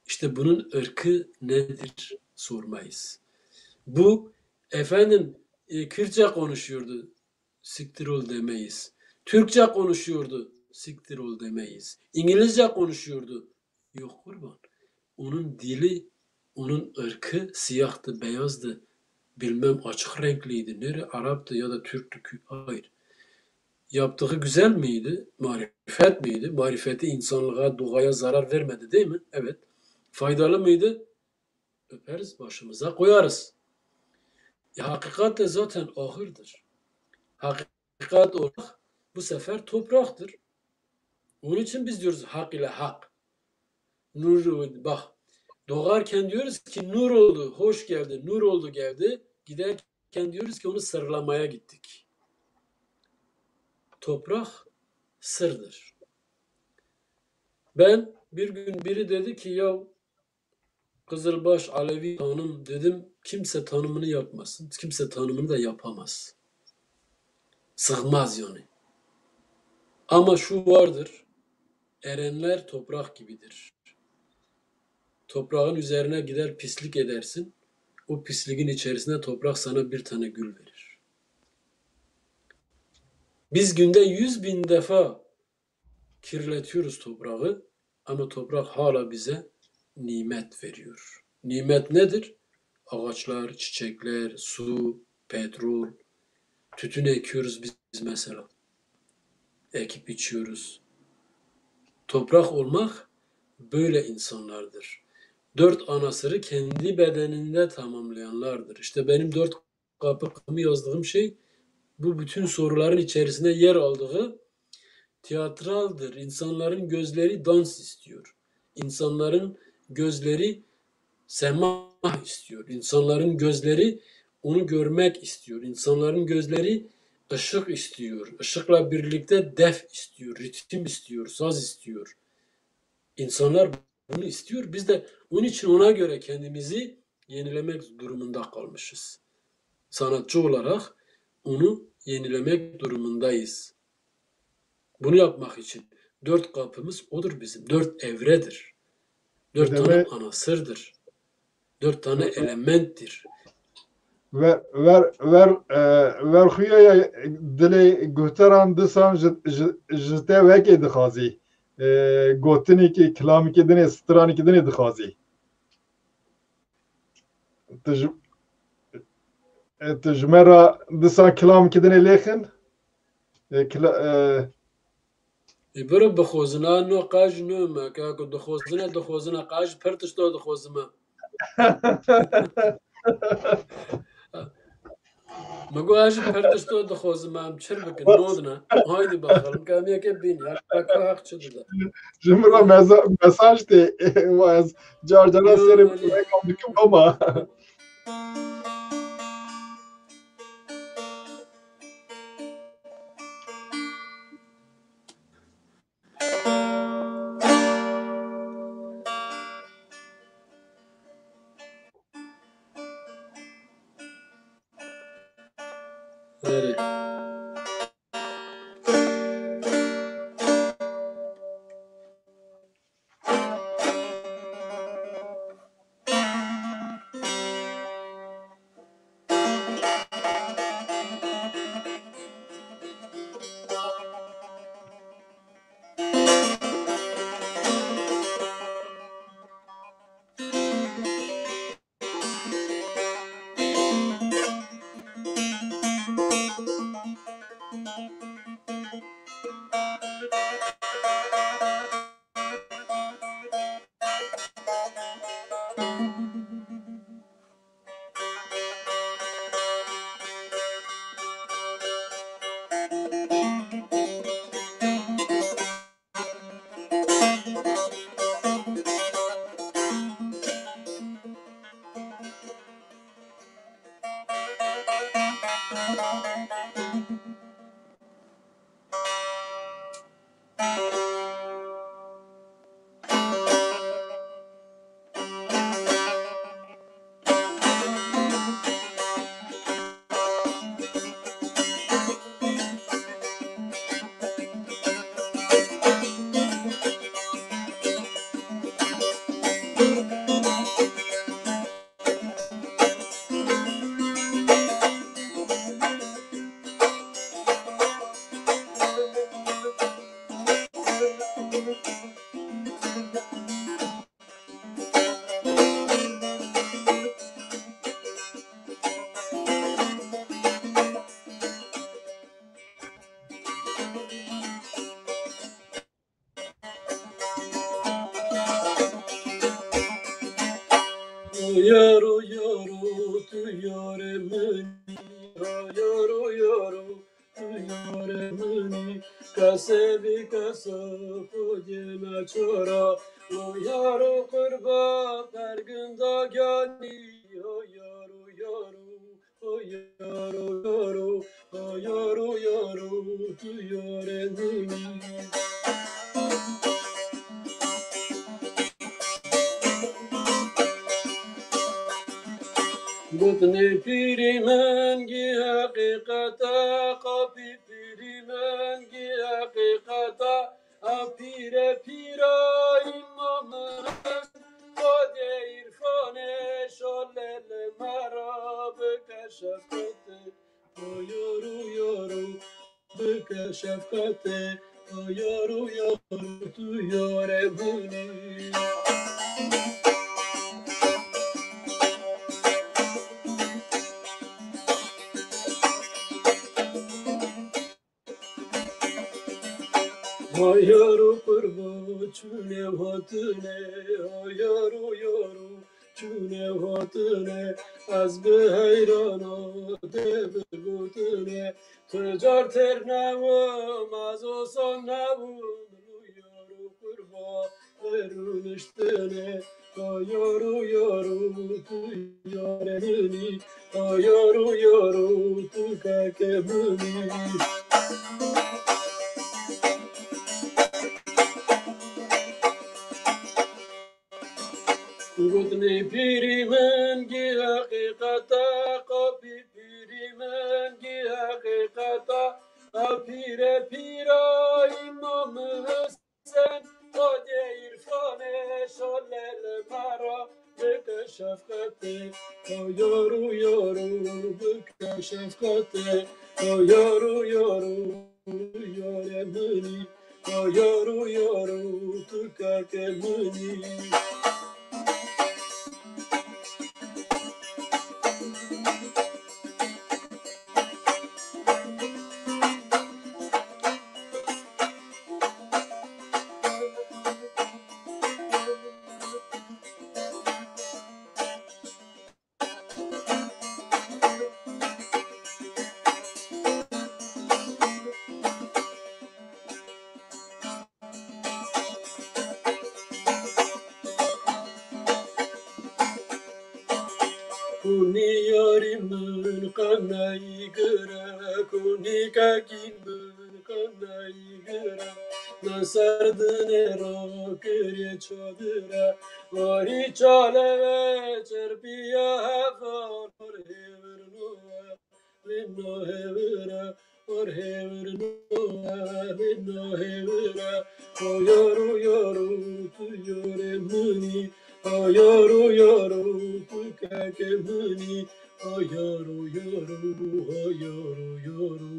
İşte bunun ırkı nedir sormayız. Bu efendim Kürtçe konuşuyordu, siktir ol demeyiz. Türkçe konuşuyordu, siktir ol demeyiz. İngilizce konuşuyordu. Yok kurban. Onun dili, onun ırkı siyahtı, beyazdı. Bilmem açık renkliydi. Nere Arap'tı ya da Türktü. Hayır. Yaptığı güzel miydi? Marifet miydi? Marifeti insanlığa, doğaya zarar vermedi değil mi? Evet. Faydalı mıydı? Öperiz, başımıza koyarız. Hakikat de zaten ahırdır. Hakikat olarak bu sefer topraktır. Onun için biz diyoruz hak ile hak. Nur, bak doğarken diyoruz ki nur oldu, hoş geldi, nur oldu geldi. Giderken diyoruz ki onu sırlamaya gittik. Toprak sırdır. Ben bir gün biri dedi ki ya Kızılbaş Alevi tanım dedim. Kimse tanımını yapmasın. Kimse tanımını da yapamaz. Sığmaz yani. Ama şu vardır. Erenler toprak gibidir. Toprağın üzerine gider pislik edersin. O pisliğin içerisinde toprak sana bir tane gül verir. Biz günde 100.000 defa kirletiyoruz toprağı ama toprak hala bize nimet veriyor. Nimet nedir? Ağaçlar, çiçekler, su, petrol, tütün ekiyoruz biz mesela. Ekip içiyoruz. Toprak olmak böyle insanlardır. 4 anasırı kendi bedeninde tamamlayanlardır. İşte benim 4 kapımı yazdığım şey bu bütün soruların içerisinde yer aldığı tiyatraldır. İnsanların gözleri dans istiyor. İnsanların gözleri semah istiyor. İnsanların gözleri onu görmek istiyor. İnsanların gözleri ışık istiyor. Işıkla birlikte def istiyor, ritim istiyor, saz istiyor. İnsanlar bunu istiyor. Biz de onun için ona göre kendimizi yenilemek durumunda kalmışız. Sanatçı olarak onu yenilemek durumundayız. Bunu yapmak için 4 kapımız odur bizim. 4 evredir. 4 tane anasırdır. 4 tane elementtir. ver xuya dilê guhtaran disan ji te wekê dixwazî. Gotinekî, kilamekî dinê, stranekî dinê dixwazî. Tu ji me re disan kilamekî dinê lêxin? برو بخوزنا نو قاج نو ما كاكو دخوزنا قاج پرتشتو دخوزما مگو آج پرتشتو دخوزما هم چر بکن نودنا هایدی باخرم کامیه که بینی حقا حق چه داده Ji min re mesaj tê ez carcana serê wekam dikim ama آره یارو یارو تو یار منی یارو یارو تو یار منی کسی بی کسا خودی نچورا یارو قربا برگندا گانی یارو یارو یارو یارو یارو یارو تو یار منی گفتنی پیری منگی حقیقتا قابی پیری منگی حقیقتا پیر پیرای امام هست خود عرفان شلل مرا بکشفت یارو یارو بکشفت یارو یارو تو یار بونی یارو قربا چونه هاتونه یارو یارو چونه هاتونه از به حیراناته بگوتونه تجار تر نوام از آسان نبود یارو قربا برونشتنه یارو یارو تو یارنی یارو یارو تو که منی گفتنی پیری منگی حقیقتا قابی پیری منگی حقیقتا پیر پیرای امام حسین خود عرفان شلل مرا بکشفت یارو یارو بکشفت یارو یارو یار منی یارو یارو تو که منی Kuni yari mun kanai gara, kuni kaki mun kanai gara. Nasardne ro kere chodra, vari chale cherpiya havar hever noa, lino hever nor hevr noel no hevra yoru yoru tu yore muni yoru yoru tu kake muni yoru yoru yoru yoru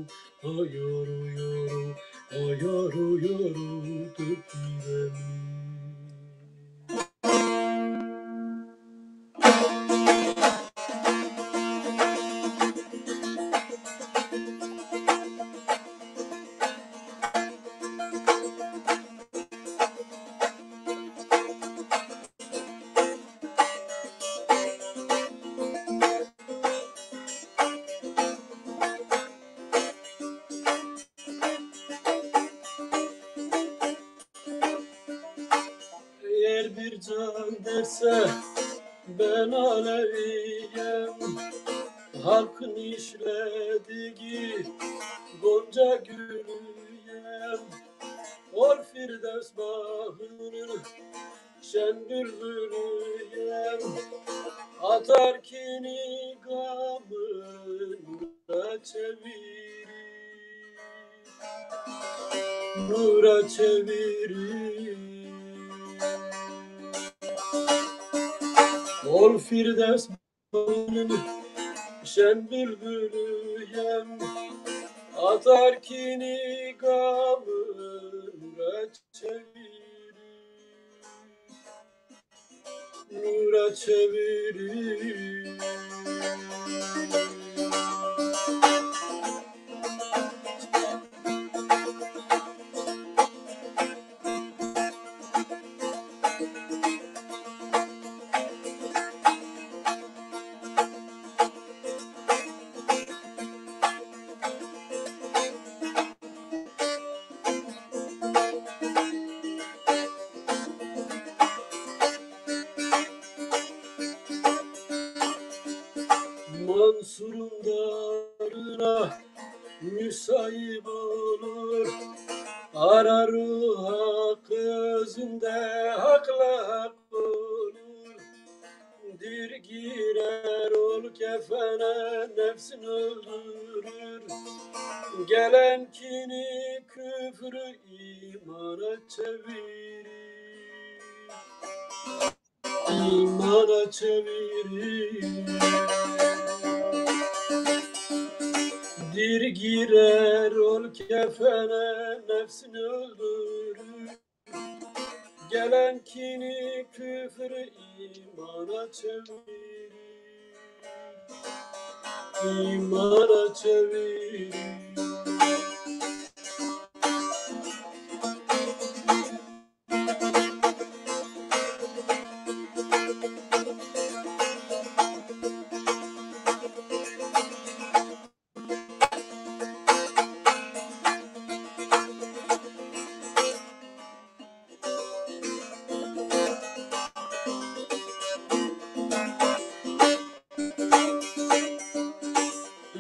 yoru yoru yoru tu kiremi. Eğer bir can derse ben Aleviyim, halkın işlediği gonca gülüyem. Ol Firdevs bağının şen bülbülüyem, atar kini gamına çevirir, nura çevirir. Ol Firdevs bağının şen bülbülüyem, atar kini gamına çevirir, nura çevirir. Mansur'un darına müsahip olur, arar hak özünde hakla hak olur. Dir girer ol kefene nefsini öldürür, gelen kini küfrü imana çevirir, imana çevirir. Dir girer ol kefene nefsini öldürür, gelen kini küfrü imana çevirir, imana çevirir.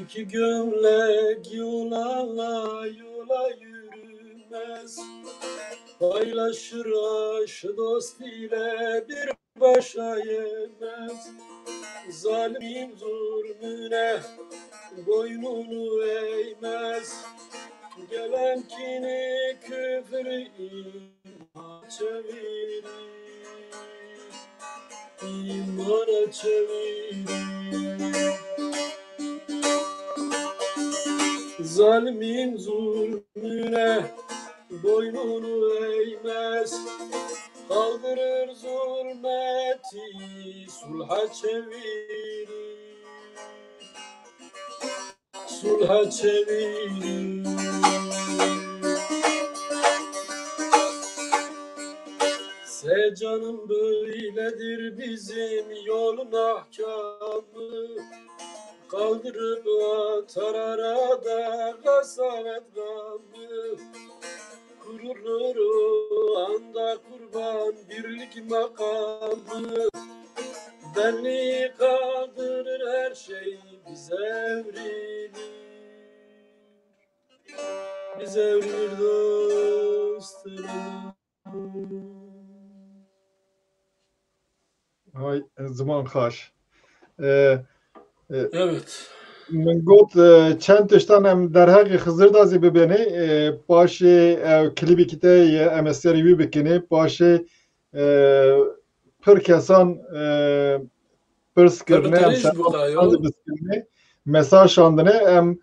İki gömlek yola yola yürümez, paylaşır aşı dost ile bir başa yemez. Zalimin zulmüne boynunu eğmez, gelen kini küfrü imana çevirir, imana çevirir. Zalimin zulmüne boynunu eğmez, kaldırır zulmeti sulha çevirir, sulha çevirir. Canım böyledir bizim yolun ahkamı, kaldırıp atar arada kasavet gamı. Kurulur o anda kurban birlik makamı, benliği kaldırır her şey bize evrilir, bize evrilir dostlarım. Hay zaman xaş. Evet. من گوت چند تشتان ام در حق خزر دازی ببینه باشه کلیبی کته ام استریوی بکنه باشه پر کسان پرس کرنه ام پرتریج سلام بقایو بسکنه مساج شاندنه ام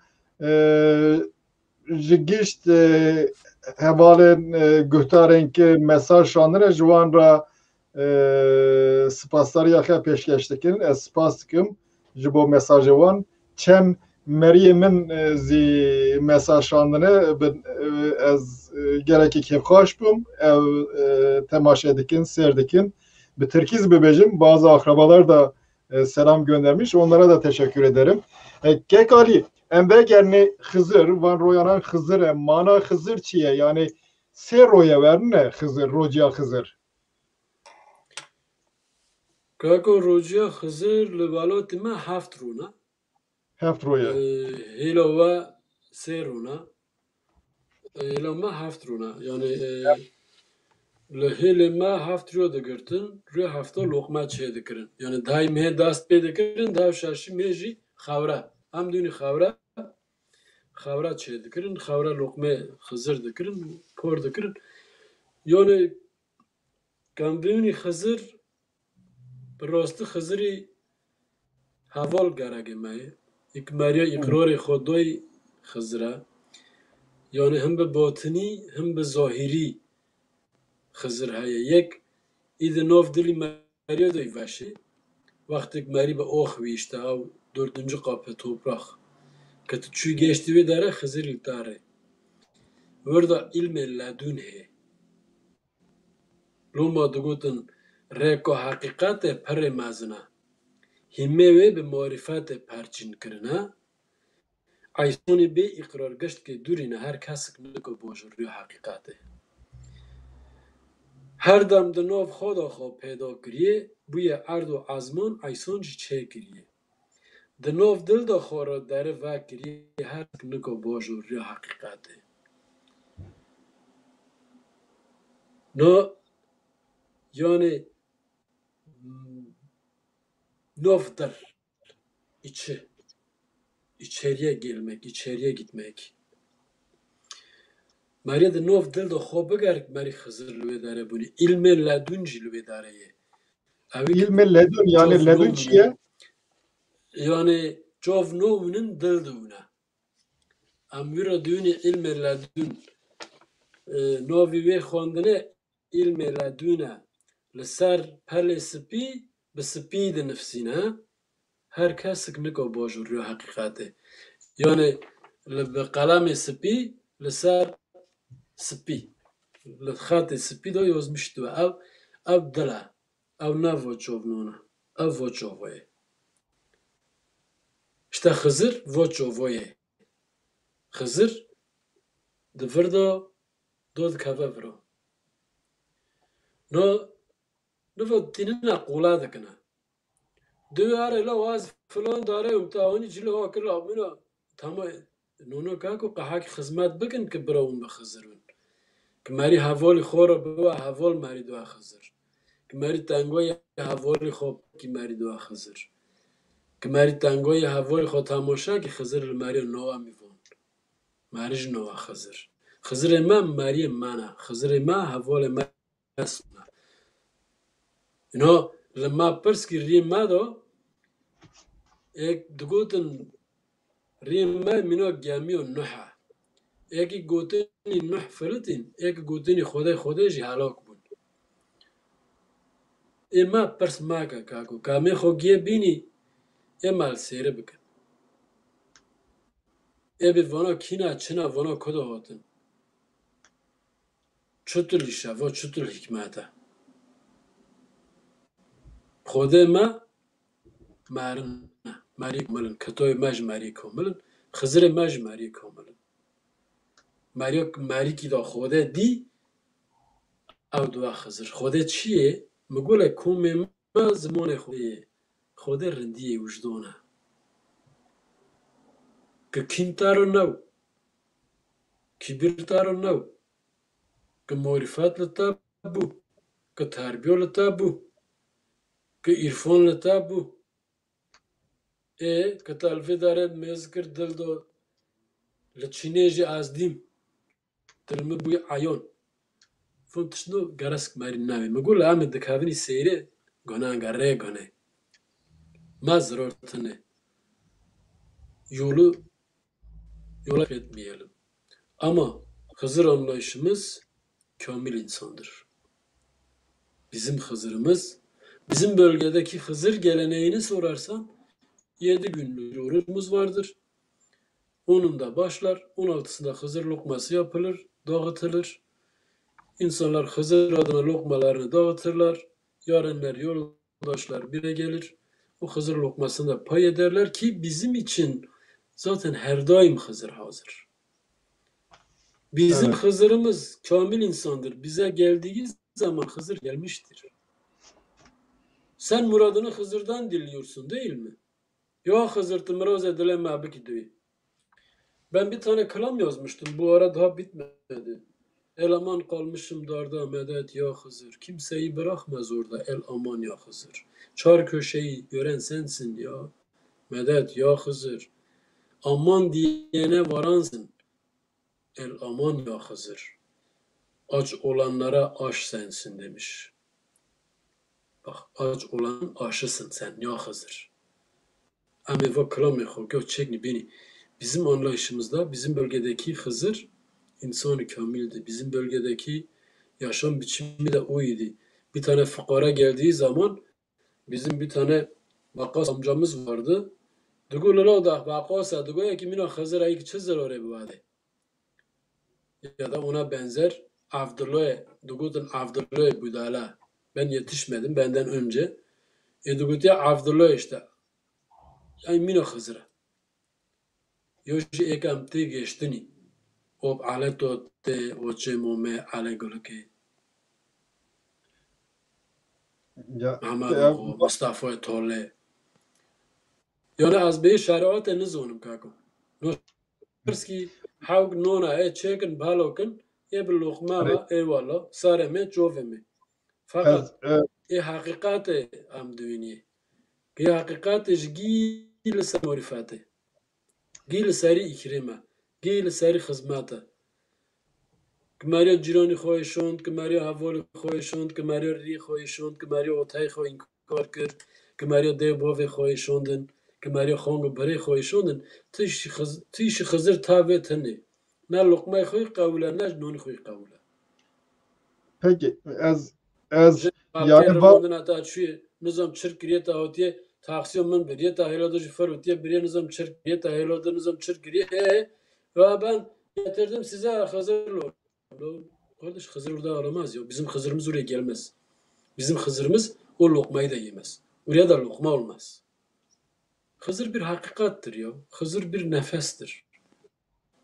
جگیشت هوال گهتارن که مساج شاندنه جوان را سپاسداری آخه پیشکش دکن از سپاس دکم جبو مساج وان چند مری من زی مساج شاندنه از گرکی کیف خوش بوم تماشا دکن سیر دکن به ترکیz bebecim bazı akrabalar da selam göndermiş. Onlara da teşekkür ederim. Kekali emvegerne Hızır van royanan Hızır mana Hızır çiye yani se roya verne Hızır roca Hızır. Kako roja Hızır levalot ma haft runa. Heft roya. Hilova se runa. Hilo ma haft runa. Yani lehile ma haft rüya da girtin. Rüya hafta lokma çeye dikirin. Yani dahi mehe dast pe dikirin. Dahi şaşı meji xavra. Am duni xavra. Xavra çeye dikirin. Xavra lokma Hızır dikirin. Por dikirin. Yani kambini Hızır براستی خزری حوال گرگه مایه یک مریا اقرار خدای خزره یعنی هم به باطنی هم به ظاهری خزر هایه یک اید ناف دلی مریا دای وشه وقتی که مری به آخ ویشته او دردنج قاپه توپراخ که تو چوی گشتی وی داره خزری داره وردا علم لدون هه لوما دگوتن ریکو حقیقت پر مزنه همه وی به معرفت پرچین کرنه ایسونی به اقرار گشت که دورینه هر کس نکو باجر روی حقیقته هر دم دناف خدا خواه پیدا کریه بوی عرض و عزمان ایسون جی چه کریه دناف دل دا خواه را داره و کریه هر نکو باجر روی حقیقته نه yani noftar içeriye gelmek, içeriye gitmek. Mariye de nov dil da xo biger Mari Hızır lüve dare buni. İlme ledunci lüve dare ye. İlme ledun yani ledun çiye? Yani covnovunun dil duvuna. Amvira duni ilme ledun. Novi ve xondine ilme leduna. Lisar pele spi bi spi de nefsine. Her kesik niko bojur yo hakikate. Yani به قلم سپی لسر سپی لخط سپی دو یوزمش تو او دله او نو چوبنونه او و چوبه işte Hızır و چوبه Hızır دفردا دود کافه برو نو تینه قولا دکنه دو اره لا واز فلان داره امتحانی جلو ها کلا منو تمام نونو کاکو قحاک خدمت بکن که براون بخزرون که ماری حوالی خورا بوا حوال ماری دو خزر که ماری تنگوی حوالی خوب که ماری دو خزر که ماری تنگوی حوالی خود تماشا که خزر ماری نوا میفون ماریج نوا خزر ما ماری منه خزر ما حوال ما اسمه اینا لما پرس که ریم ما دو یک دگوتن ریم ما منو گمی و نحه یکی گوتنی نح فرتین یکی گوتنی خودش هلاک بود اما پرس ما که کاکو کامی خو گیه بینی امال سیره بکن ای بی وانا کینا چنا وانا کدا هاتن چطوری شوا چطور حکمته خوده ما مارن ماری کملن کتای ماج ماری کملن خزر ماج ماری کملن ماری کی دا خوده دی او دو خزر خوده چیه مگوله کومه ما زمان خوده رندیه وجدانه که کینتارو نو کبیرتارو نو که معرفت لتا بو که تربیه لتا بو که عرفان لتا بو Kıtalfi dare mezkir dildo لچینێژی ئازدیم دلمە بووی عیۆن فۆن تشنۆ گەرەسک ماری ناوێ مەگوڵ ئامە دەکاونی سەیرێ گۆنانگەڕێ گۆنێ ما زرۆرتنێ yola etmeyelim. Ama Hızır anlayışımız kamil insandır. Bizim Hızır'ımız, bizim bölgedeki Hızır geleneğini sorarsan 7 günlük orucumuz vardır. Onun da başlar, 16'sında Hızır lokması yapılır, dağıtılır. İnsanlar Hızır adına lokmalarını dağıtırlar. Yarenler, yoldaşlar bire gelir. O Hızır lokmasını da pay ederler ki bizim için zaten her daim Hızır hazır. Bizim evet. Hızır'ımız kamil insandır. Bize geldiği zaman Hızır gelmiştir. Sen muradını Hızır'dan diliyorsun değil mi? Ya Hızır tımraz edileme abi ki. Ben bir tane kelam yazmıştım. Bu ara daha bitmedi. El aman kalmışım darda medet ya Hızır. Kimseyi bırakmaz orada el aman ya Hızır. Çar köşeyi gören sensin ya. Medet ya Hızır. Aman diyene varansın. El aman ya Hızır. Aç olanlara aş sensin demiş. Bak aç olan aşısın sen ya Hızır. Ameva kılamıyor. Gök çekni beni. Bizim anlayışımızda bizim bölgedeki Hızır İnsan-ı kamildi. Bizim bölgedeki yaşam biçimi de oydu. Bir tane fukara geldiği zaman bizim bir tane Vakkas amcamız vardı. Dugulala da Vakkas'a duguya ki mina Hızır ayık çizir oraya bu vade. Ya da ona benzer Avdurlo'ya, Dugut'un Avdurlo'ya budala. Ben yetişmedim benden önce. Dugut'a Avdurlo'ya işte. Yani mina Hızır'a. Yoşi ekamte geçtini. Ob aletote oçemome alegolke. Ama Mustafa Tolle. Yani az bir şeriat ne zonum kako. Norski havg nona çekin balokin eb lokma eyvallah sareme çoveme. Fakat hakikate am dünya. Ki hakikate gil samorifate. Gil sari ikrima. Gil sari hizmata. Kmario jirani khoyshond, kmario havol khoyshond, kmario ri khoyshond, kmario otay khoyin kar kir, kmario dev bove khoyshondin, kmario khong bari khoyshondin. Tiş Hızır tavetini. Ne lokma khoy qavla, ne non khoy qavla. Peki az yani bu ata şu nizam çirkriyet ahotiye taksiyon men beriye tahilada jiferotiye beriye nizam çirkriyet tahilada nizam çirkriyet ve ben getirdim size Hızırlı. Kardeş Hızır orada aramaz ya. Bizim Hızır'ımız oraya gelmez. Bizim Hızır'ımız o lokmayı da yemez. Oraya da lokma olmaz. Hızır bir hakikattir ya. Hızır bir nefestir.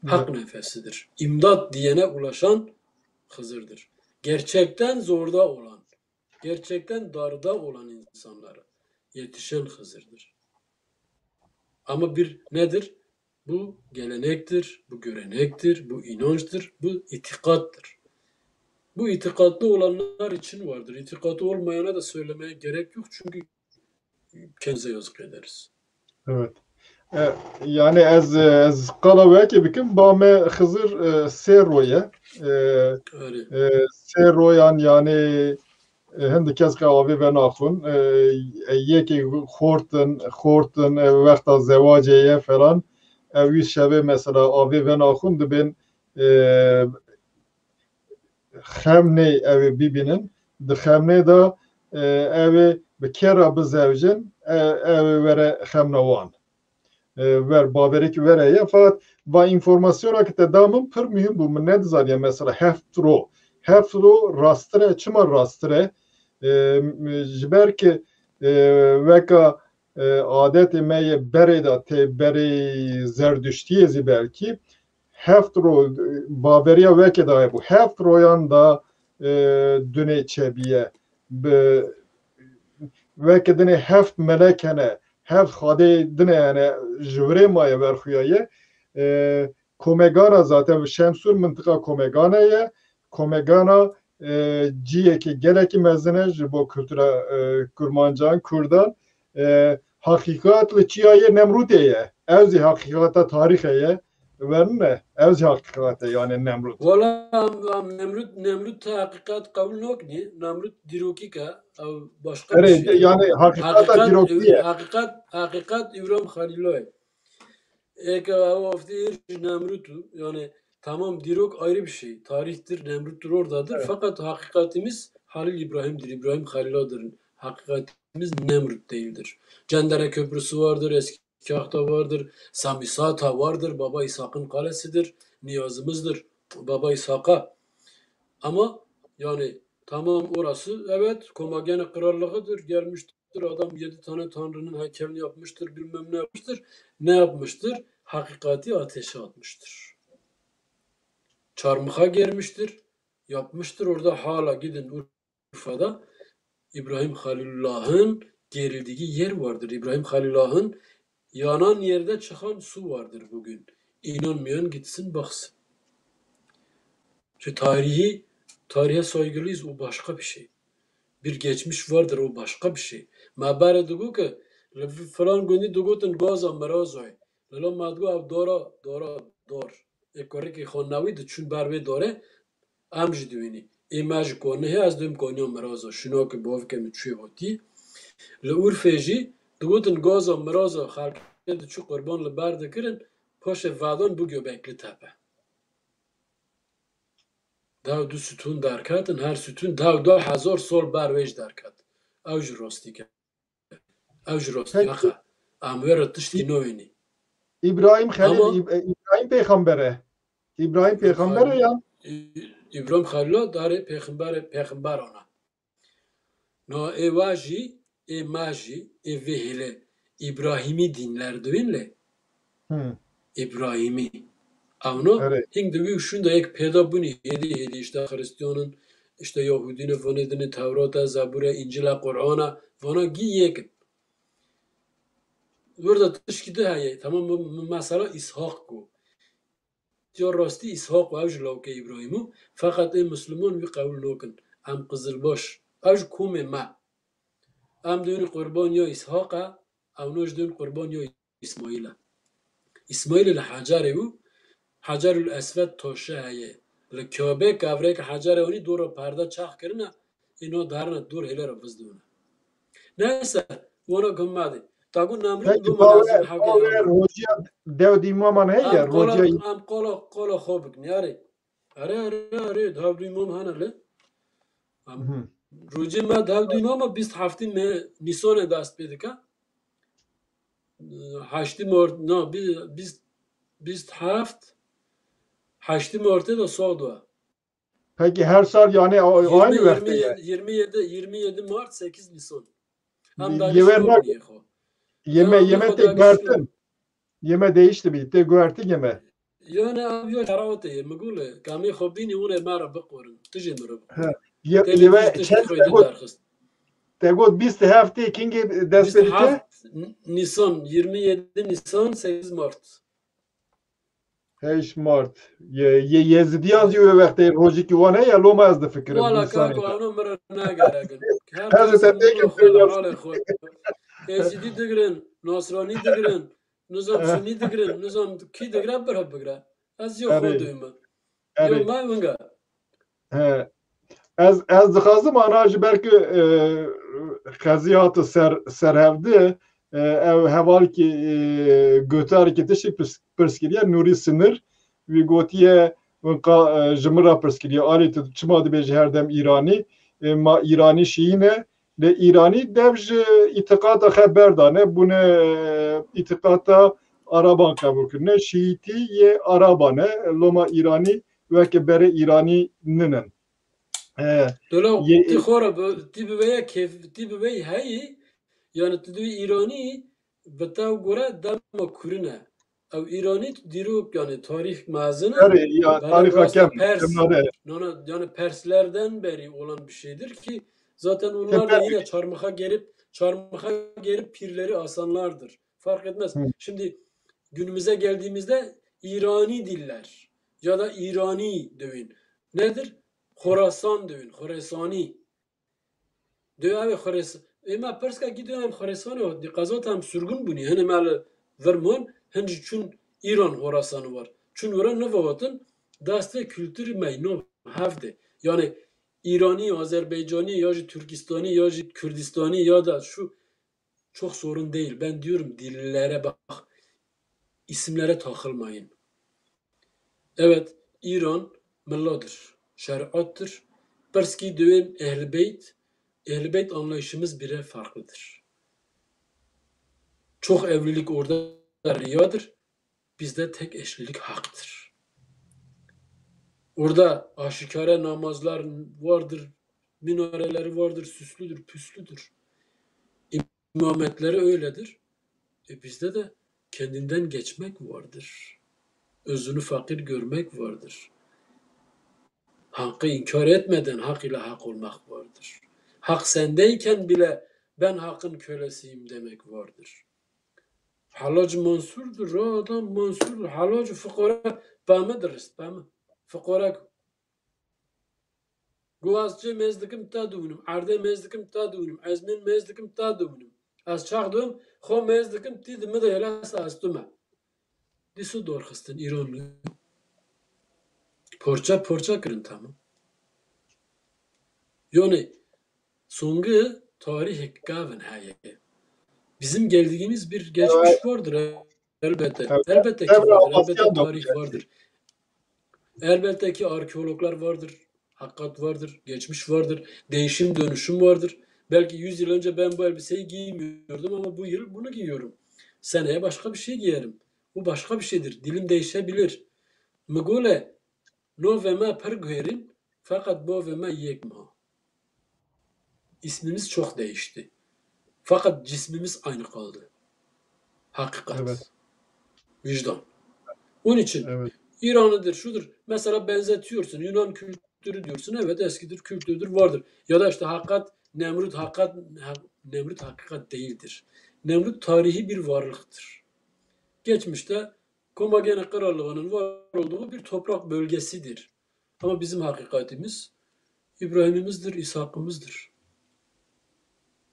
Hak nefesidir. İmdat diyene ulaşan Hızır'dır. Gerçekten zorda olan, gerçekten darda olan insanlara yetişen Hızır'dır. Ama bir nedir? Bu gelenektir, bu görenektir, bu inançtır, bu itikattır. Bu itikatlı olanlar için vardır. İtikatı olmayana da söylemeye gerek yok çünkü kendimize yazık ederiz. Evet. Yani az kalavaki bikim bame Hızır seroya. Seroyan yani هندی کس که آوی و ناخون یکی خورتن وقت زواجه فلان اوی شبه مثلا آوی و ناخون دبین خمنه اوی ببینن ده خمنه دا اوی به کرا بزوجن اوی وره خمنه وان ver baberik vereye fakat va informasyon ki tedamın pır mühim bu ne dizaniye mesela heftro rastre çima rastre jiber ki veka adet meye bereda te beri zerdüştiye zi belki heftro baberiya veke da bu heftroyan da düne çebiye veke dine heft melekene heft xade dine yani jivre maya verxuyaye komegana zaten Şemsur mıntıka komegana komegana ciye ki gereki mezene bu kültüre kurmancan kurdan hakikat çiyaye Nemrut'e evzi hakikata tarihe verne evzi hakikate yani Nemrut. Valla Nemrut ta hakikat kabul nok ni. Nemrut diroki ka başka bir Evet şey. yani hakikata diroktiye. Hakikat İbrahim Haliloy. Eka oftir Nemrut'u yani tamam dirok ayrı bir şey. Tarihtir Nemrut'tur oradadır. Evet. Fakat hakikatimiz Halil İbrahim'dir. İbrahim Halilo'dur. Hakikatimiz Nemrut değildir. Cendere Köprüsü vardır. Eski Kahta vardır. Samisata vardır. Baba İshak'ın kalesidir. Niyazımızdır. Baba İshak'a. Ama yani tamam orası evet Komagene krallığıdır. Gelmiştir adam 7 tane tanrının heykelini yapmıştır. Bilmem ne yapmıştır. Ne yapmıştır? Hakikati ateşe atmıştır. Çarmıha germiştir. Yapmıştır orada hala gidin Urfa'da İbrahim Halilullah'ın gerildiği yer vardır. İbrahim Halilullah'ın yanan yerde çıkan su vardır bugün. İnanmayan gitsin baksın. Şu tarihe saygılıyız o başka bir şey. Bir geçmiş vardır o başka bir şey. Mabare dugu ki falan günü dugutin goza merazoy. Lelo madgu av dor. Ekore ki xonavi de çün barbe dore amj duini. İmaj konu he az düm konu merazo. Şunu ki bov ke mi çüye voti. Le urfeji dugutin goza merazo halk de çu kurban le barde kirin poşe vadon bu göbekli tepe. Dav du sütun derkatın her sütun dav 2000 sol barwej derkat. Avj rostike. Avj rosti axa. Amver tışki novini. İbrahim Halil Ama İbrahim peygambere. İbrahim peygambere ya. İbrahim Halil dare peygamber ona. No evaji maji vehile İbrahimi dinler dövinle. Hı. İbrahimi. Avno Evet. hingde şunda ek peda buni hedi işte Hristiyanın işte Yahudinin vanedini Tevrata, Zabura, İncil'a, Kur'an'a vana giyek. Burada tışkide haye tamam bu mesela İshak ko. Diyor rasti İshak ve avj ke İbrahim'u fakat Müslüman bir kavul nokin. Am Kızılbaş. Avj kume ma. Am dün kurban ya İshak'a avnoj dün kurban ya İsmail'a. İsmail ile Hacer bu Hacerül Esved toşe haye. Lekabe kavre ke Hacer oni dura parda çak kirine ino darna dur heler vızduna. Neyse ona kımmadı. Tagun Namrut Peki bu manazil havke Pave hamra. Rojiya dev dimaman hey ya Rojiya Am kola khobik niyare. Are dav duymam hanale. Am roji ma dav duymam ama 20 hafte me Nisan'e dast bedika. 8 Mart no 20 hafte 8 Mart'ta da Soğud'a. Peki her sar yani aynı vakte ya. 27 Mart 8 Nisan. Hem daha Yever şok niye ho. yeme tek güvertin. Yeme değişti bir tek güvertin yeme. Yani abi ya şaravate megule kami khobini une mara baqorun tiji mara baqorun. Yeme Tegot 20 hafte kingi dest bedike. Nisan 27 Nisan 8 Mart. 8 Mart. Yezdi yazıyor vakte Roji ki vane ya loma yazdı fikrim. Valla kako onu mara ne gereken. Her Her türlü khol hale khol. Ezidi digrin, Nasrani digrin, nizam Sunni digrin, nizam ki digrin bir habgra. Az yo khoduyma. Yo ma vanga. Ez dixwazim ana ji ber ku xezî hate serhevdê ev hevalekî gotarekî tiştî pirskiriye Nûrî Sinir wî gotiye ji min re pirskiriye alî tu çima dibêjî her dem îranî ma îranî şîîne lê îranî dev ji îtiqada xwe berdane bûne îtiqata Araban qebûl kirine şîîtî yê Araban e loma îranî weke berê îranî ninin. Dola ti khora ti biveye kef ti biveye hayi yani ti İrani betav gore dama kurine. Ev İrani diruk yani tarih mazını yani Perslerden beri olan bir şeydir ki zaten onlar da yine çarmıha gerip pirleri asanlardır. Fark etmez. Şimdi günümüze geldiğimizde İrani diller ya da İrani dövün. Nedir? Khorasan dövün. Khoresani. Döv abi Ema perska gidiyorum Khorasan'a o dikazot hem sürgün buni. Hani mal vermon henci çün İran Horasan'ı var. Çün oran ne vaatın deste kültürü meyno havde. Yani İrani, Azerbaycani ya Türkistani ya Kürdistani ya da şu çok sorun değil. Ben diyorum dillere bak, isimlere takılmayın. Evet, İran mılladır, şeriattır. Perski düğün Ehl-i Beyt anlayışımız bire farklıdır. Çok evlilik orada riyadır. Bizde tek eşlilik haktır. Orada aşikare namazlar vardır, minareleri vardır, süslüdür, püslüdür. İmametleri öyledir. Bizde de kendinden geçmek vardır. Özünü fakir görmek vardır. Hakkı inkar etmeden hak ile hak olmak vardır. Hak sendeyken bile ben hakkın kölesiyim demek vardır. Halac mansurdur, adam mansurdur. Halac fukara pamedirist, pame. Fukara Guazcı mezdikim tadunum, arde mezdikim tadunum, azmin mezdikim tadunum. Az çağdım, xo mezdikim tidimi de yelas astuma. Disu dorxistin İranlı. Porça kırın tamam. Yani songu tarih gavin haye. Bizim geldiğimiz bir geçmiş vardır elbette. Elbette ki vardır. Elbette tarih vardır. Elbette ki arkeologlar vardır. Hakikat vardır. Geçmiş vardır. Değişim dönüşüm vardır. Belki 100 yıl önce ben bu elbiseyi giymiyordum ama bu yıl bunu giyiyorum. Seneye başka bir şey giyerim. Bu başka bir şeydir. Dilim değişebilir. Mugule no ve ma pergherin fakat bu ve ma yekma. İsmimiz çok değişti. Fakat cismimiz aynı kaldı. Hakikat. Evet. Vicdan. Onun için Evet. İran'ıdır, şudur. Mesela benzetiyorsun. Yunan kültürü diyorsun. Evet eskidir, kültürdür, vardır. Ya da işte Nemrut hakikat değildir. Nemrut tarihi bir varlıktır. Geçmişte Komagene Krallığı'nın var olduğu bir toprak bölgesidir. Ama bizim hakikatimiz İbrahim'imizdir, İshak'ımızdır.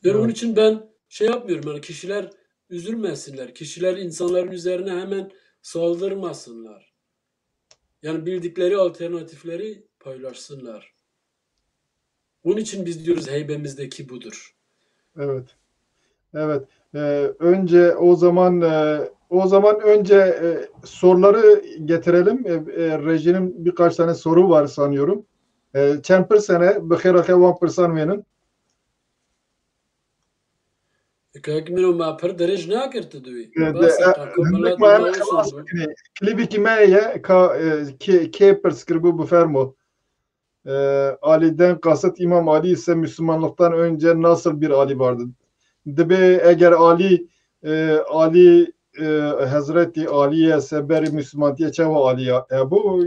Yani Evet. onun için ben şey yapmıyorum. Yani kişiler üzülmesinler. Kişiler insanların üzerine hemen saldırmasınlar. Yani bildikleri alternatifleri paylaşsınlar. Bunun için biz diyoruz heybemizdeki budur. Evet. Evet. Önce o zaman önce soruları getirelim. Rejinin birkaç tane soru var sanıyorum. Çend pirsene bi xêr wan pirsan wênin. Kakmino ma pir derêj nakirti duî. Hindik Basa kakomelat me em mawson xilas bu. bikinê. Klîbekî me ye ka kê pirs kiribû bifermo. Ali'den kasıt İmam Ali ise Müslümanlıktan önce nasıl bir Ali vardı? Dibe eğer Ali Hazreti Ali'ye seberi Müslüman diye çeva Ali bu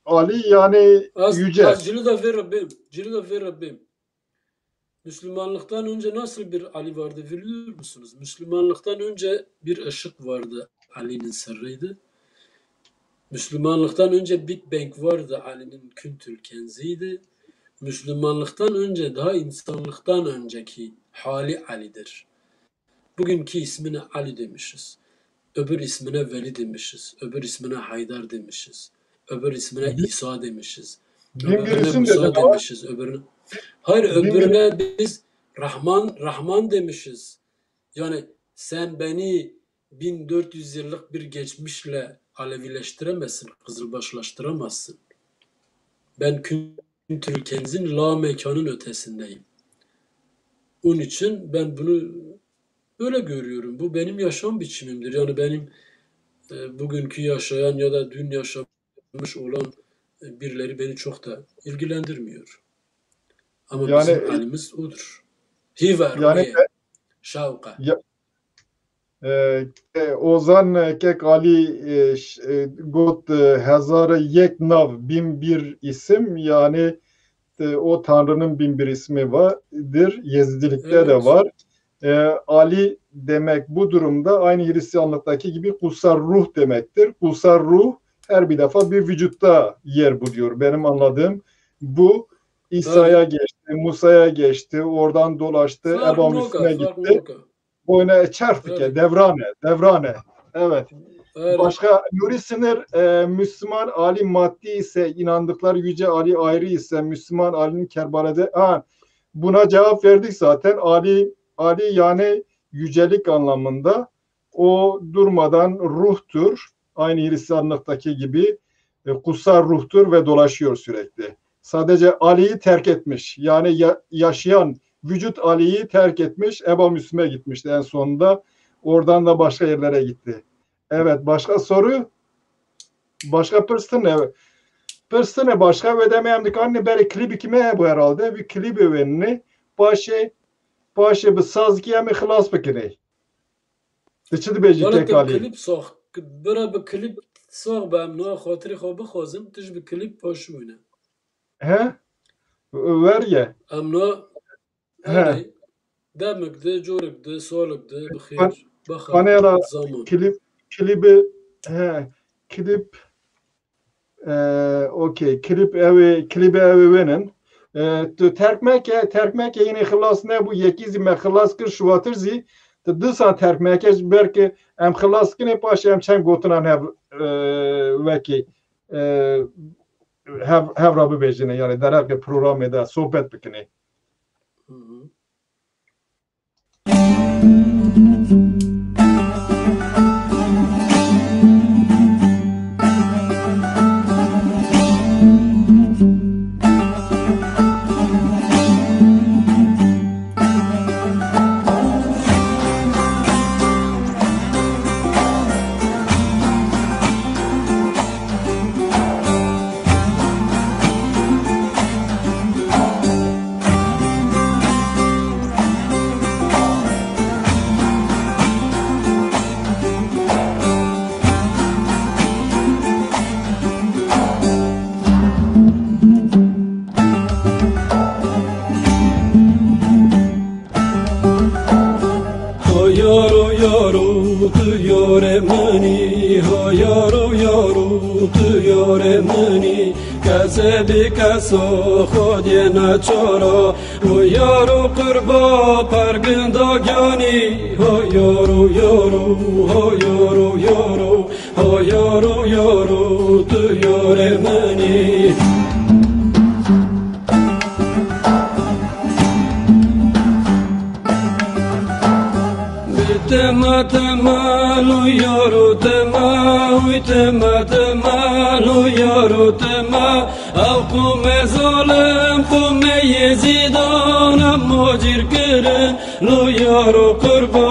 Ali yani yüce. Az cilu da ver Rabbim. Cilu da ver Rabbim. Müslümanlıktan önce nasıl bir Ali vardı biliyor musunuz? Müslümanlıktan önce bir ışık vardı. Ali'nin sırrıydı. Müslümanlıktan önce Big Bang vardı. Ali'nin Küntül Kenzi'ydi. Müslümanlıktan önce daha insanlıktan önceki hali Ali'dir. Bugünkü ismine Ali demişiz. Öbür ismine Veli demişiz. Öbür ismine Haydar demişiz. Öbür ismine İsa demişiz. Öbürüne Musa demişiz. Öbürüne biz Rahman demişiz. Yani sen beni 1400 yıllık bir geçmişle Alevileştiremezsin, Kızılbaşlaştıramazsın. Ben Küntül Kenz'in la mekanın ötesindeyim. Onun için ben bunu öyle görüyorum. Bu benim yaşam biçimimdir. Yani benim bugünkü yaşayan ya da dün yaşamış olan birileri beni çok da ilgilendirmiyor. Ama Yani, bizim halimiz odur. Hiva yani şavka. Ozan kek Ali got hezarı yek nav bin bir isim yani o Tanrı'nın bin bir ismi vardır. Yezidilikte Evet. de var. Ali demek bu durumda aynı Hristiyanlıktaki gibi kutsal ruh demektir. Kutsal ruh her bir defa bir vücutta yer buluyor. Benim anladığım bu. İsa'ya geçti, Musa'ya geçti, oradan dolaştı, Eba Müslüme gitti. Boyuna çarptık ya, devrane. Evet. Başka Nuri Sınır Müslüman Ali maddi ise inandıkları yüce Ali ayrı ise Müslüman Ali'nin Kerbala'da buna cevap verdik zaten. Ali yani yücelik anlamında. O durmadan ruhtur. Aynı Hristiyanlıktaki gibi kutsal ruhtur ve dolaşıyor sürekli. Sadece Ali'yi terk etmiş. Yani yaşayan vücut Ali'yi terk etmiş. Eba Müslüme gitmişti en sonunda. Oradan da başka yerlere gitti. Evet, başka soru? Başka pırstı ne başka ödemeyemdik. Anne beri klibi kime bu herhalde? Bir klibi venini. Başı bir sazkiye mi hılas bikini? Dıçıdı beci tek Ali. Klip soğuk. Bira bir klip soğuk ben no xatiri xo bixwazim tiş bir klip paşuyne. He? Ver ye. Em no hani demek de coruk de soluk de bixir. Panera klibi klip okey klibi evi venin. Terkmeke yine hılas ne bu yekizi me hılas kır şuvatır zi dısan terkmeke belki em hılas kine paşa em çem gotunan hev veki hev rabı bejine yani derke program eda sohbet bikini. So khodiye na choro o yaro qurba parganda gyani ho yaro tu yore mani tema lo yaro tema او قوم ظالم قوم یزیدان اما جیر کرن لو یارو قربا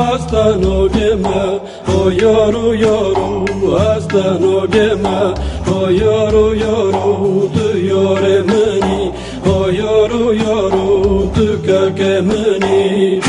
استانو گما او یارو استانو گما او یارو تو یار منی او یارو تو که منی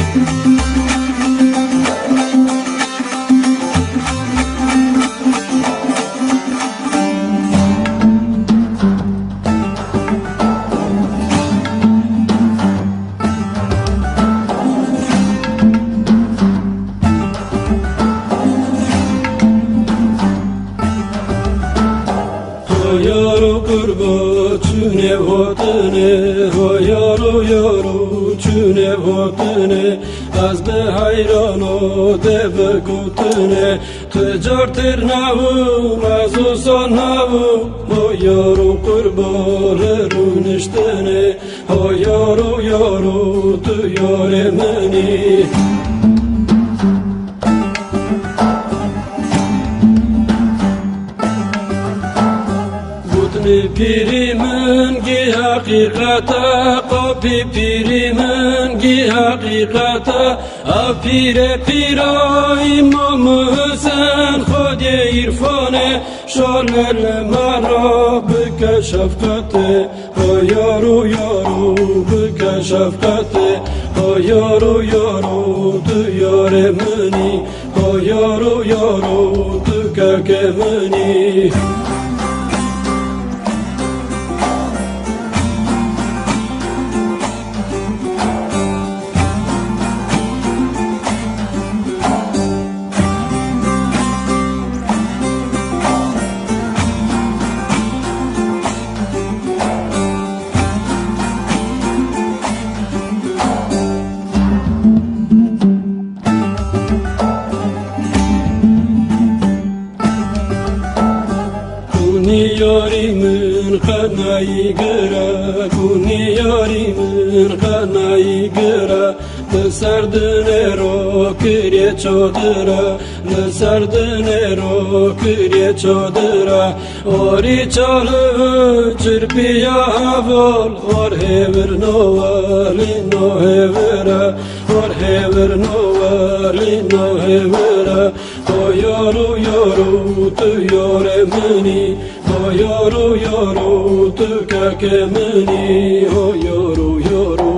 از به حیران و دو گوتنه تجارتر نبود از او سان نبود ها یارو قربان رو نشتنه ها یارو تو یار منی پیری من گی حقیقتا قاپی پیری من گی حقیقتا پیر پیرا امام حسین خود عرفانه شامل من را بک شفقته ها یارو بک شفقته ها یارو تو یار منی ها یارو تو که منی kuni yarimin kanayı gıra kuni yarimin kanayı gıra Sardınero kırye çodıra Sardınero kırye çodıra Ori çalı çırpiya havol Or hever novali no hevera Or hever novali no hevera O yoru yoru tu yoremini O yoru yoru tu kakemini O yoru yoru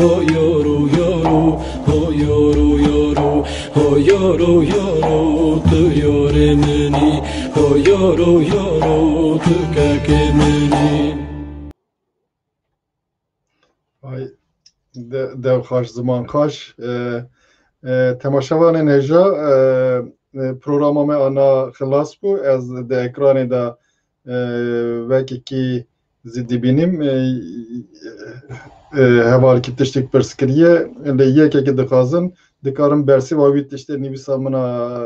o yoru yoru O yoru yoru o yoru yoru tu yoremini O yoru yoru tu kakemini Ay dev xaş zaman xaş temaşavan neja programı ana xilas bu ez de ekranı da vekiki zidibinim heval kitiştik perskiriye le yekeki dixazin dikarim bersi vavit işte nivisamına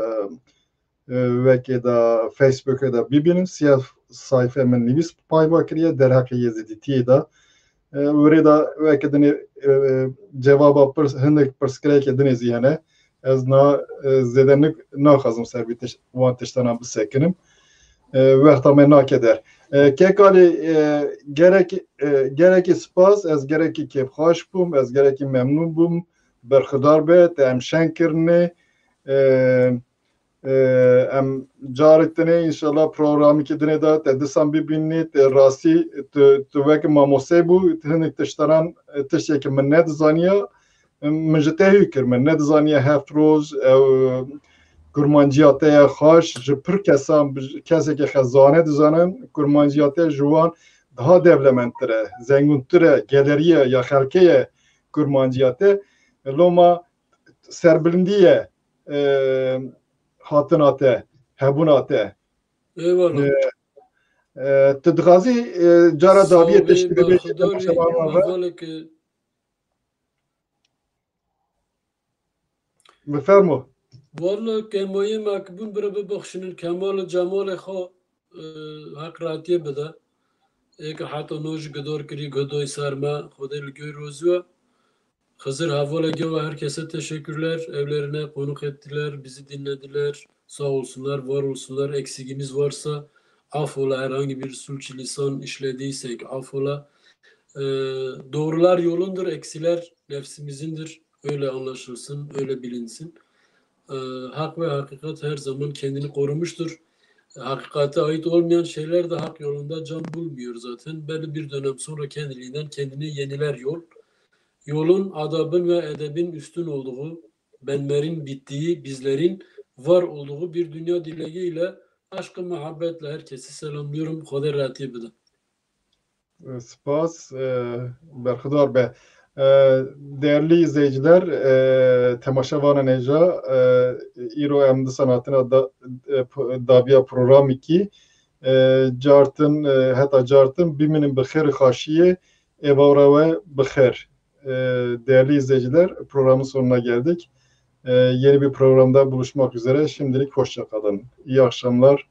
veki da Facebook'a da bibinin siyah sayfamın nivis pay bakiriye derhaki yeziditiye da öyle da veki dini cevaba hındık perskireye dini ziyane ez na zedenlik naxazım serbitiş vantiştana bu sekinim vekta nakeder kekali gereki spas ez gereki kep hoş bum ez gereki memnun bum berxudar be te em şenkirne em caretine inşallah programı ki dine da te disan bibinni te rasi tu vek mamose bu tehnik tiştaran tişeki min ne dizaniya min jitehi kir min ne dizaniya heft roz kurmanciyate xaş ji pir kesan keseke xezane dizanin kurmanciyate jiwan daha devlementere zenguntere geleriye ya xelkeye kurmanciyate loma serbilindiye hatınate hebunate Eyvallah. tedgazi cara daviye teşkil edip بفرمو والله کمایی مکبون برای ببخشین کمال جمال خو حق راتیه بده ایک حتی نوش گدار کری گدای سرما خدا لگوی روزوه Hızır Havala ve herkese teşekkürler. Evlerine konuk ettiler, bizi dinlediler. Sağ olsunlar, var olsunlar. Eksigimiz varsa affola, herhangi bir sürçülisan işlediysek affola. Doğrular yolundur, eksiler nefsimizindir. Öyle anlaşılsın, öyle bilinsin. Hak ve hakikat her zaman kendini korumuştur. Hakikate ait olmayan şeyler de hak yolunda can bulmuyor zaten. Belli bir dönem sonra kendiliğinden kendini yeniler yol. Yolun, adabın ve edebin üstün olduğu, benlerin bittiği, bizlerin var olduğu bir dünya dileğiyle, aşkı muhabbetle herkesi selamlıyorum. Khoda ratiye bide. Spas, berxudar be. Değerli izleyiciler, temaşavan neja, İro emdi sanatına daviya program 2, cartın, hatta cartın, biminin bixir xaşiye, evara ve bixir. Değerli izleyiciler, programın sonuna geldik. Yeni bir programda buluşmak üzere. Şimdilik hoşça kalın. İyi akşamlar.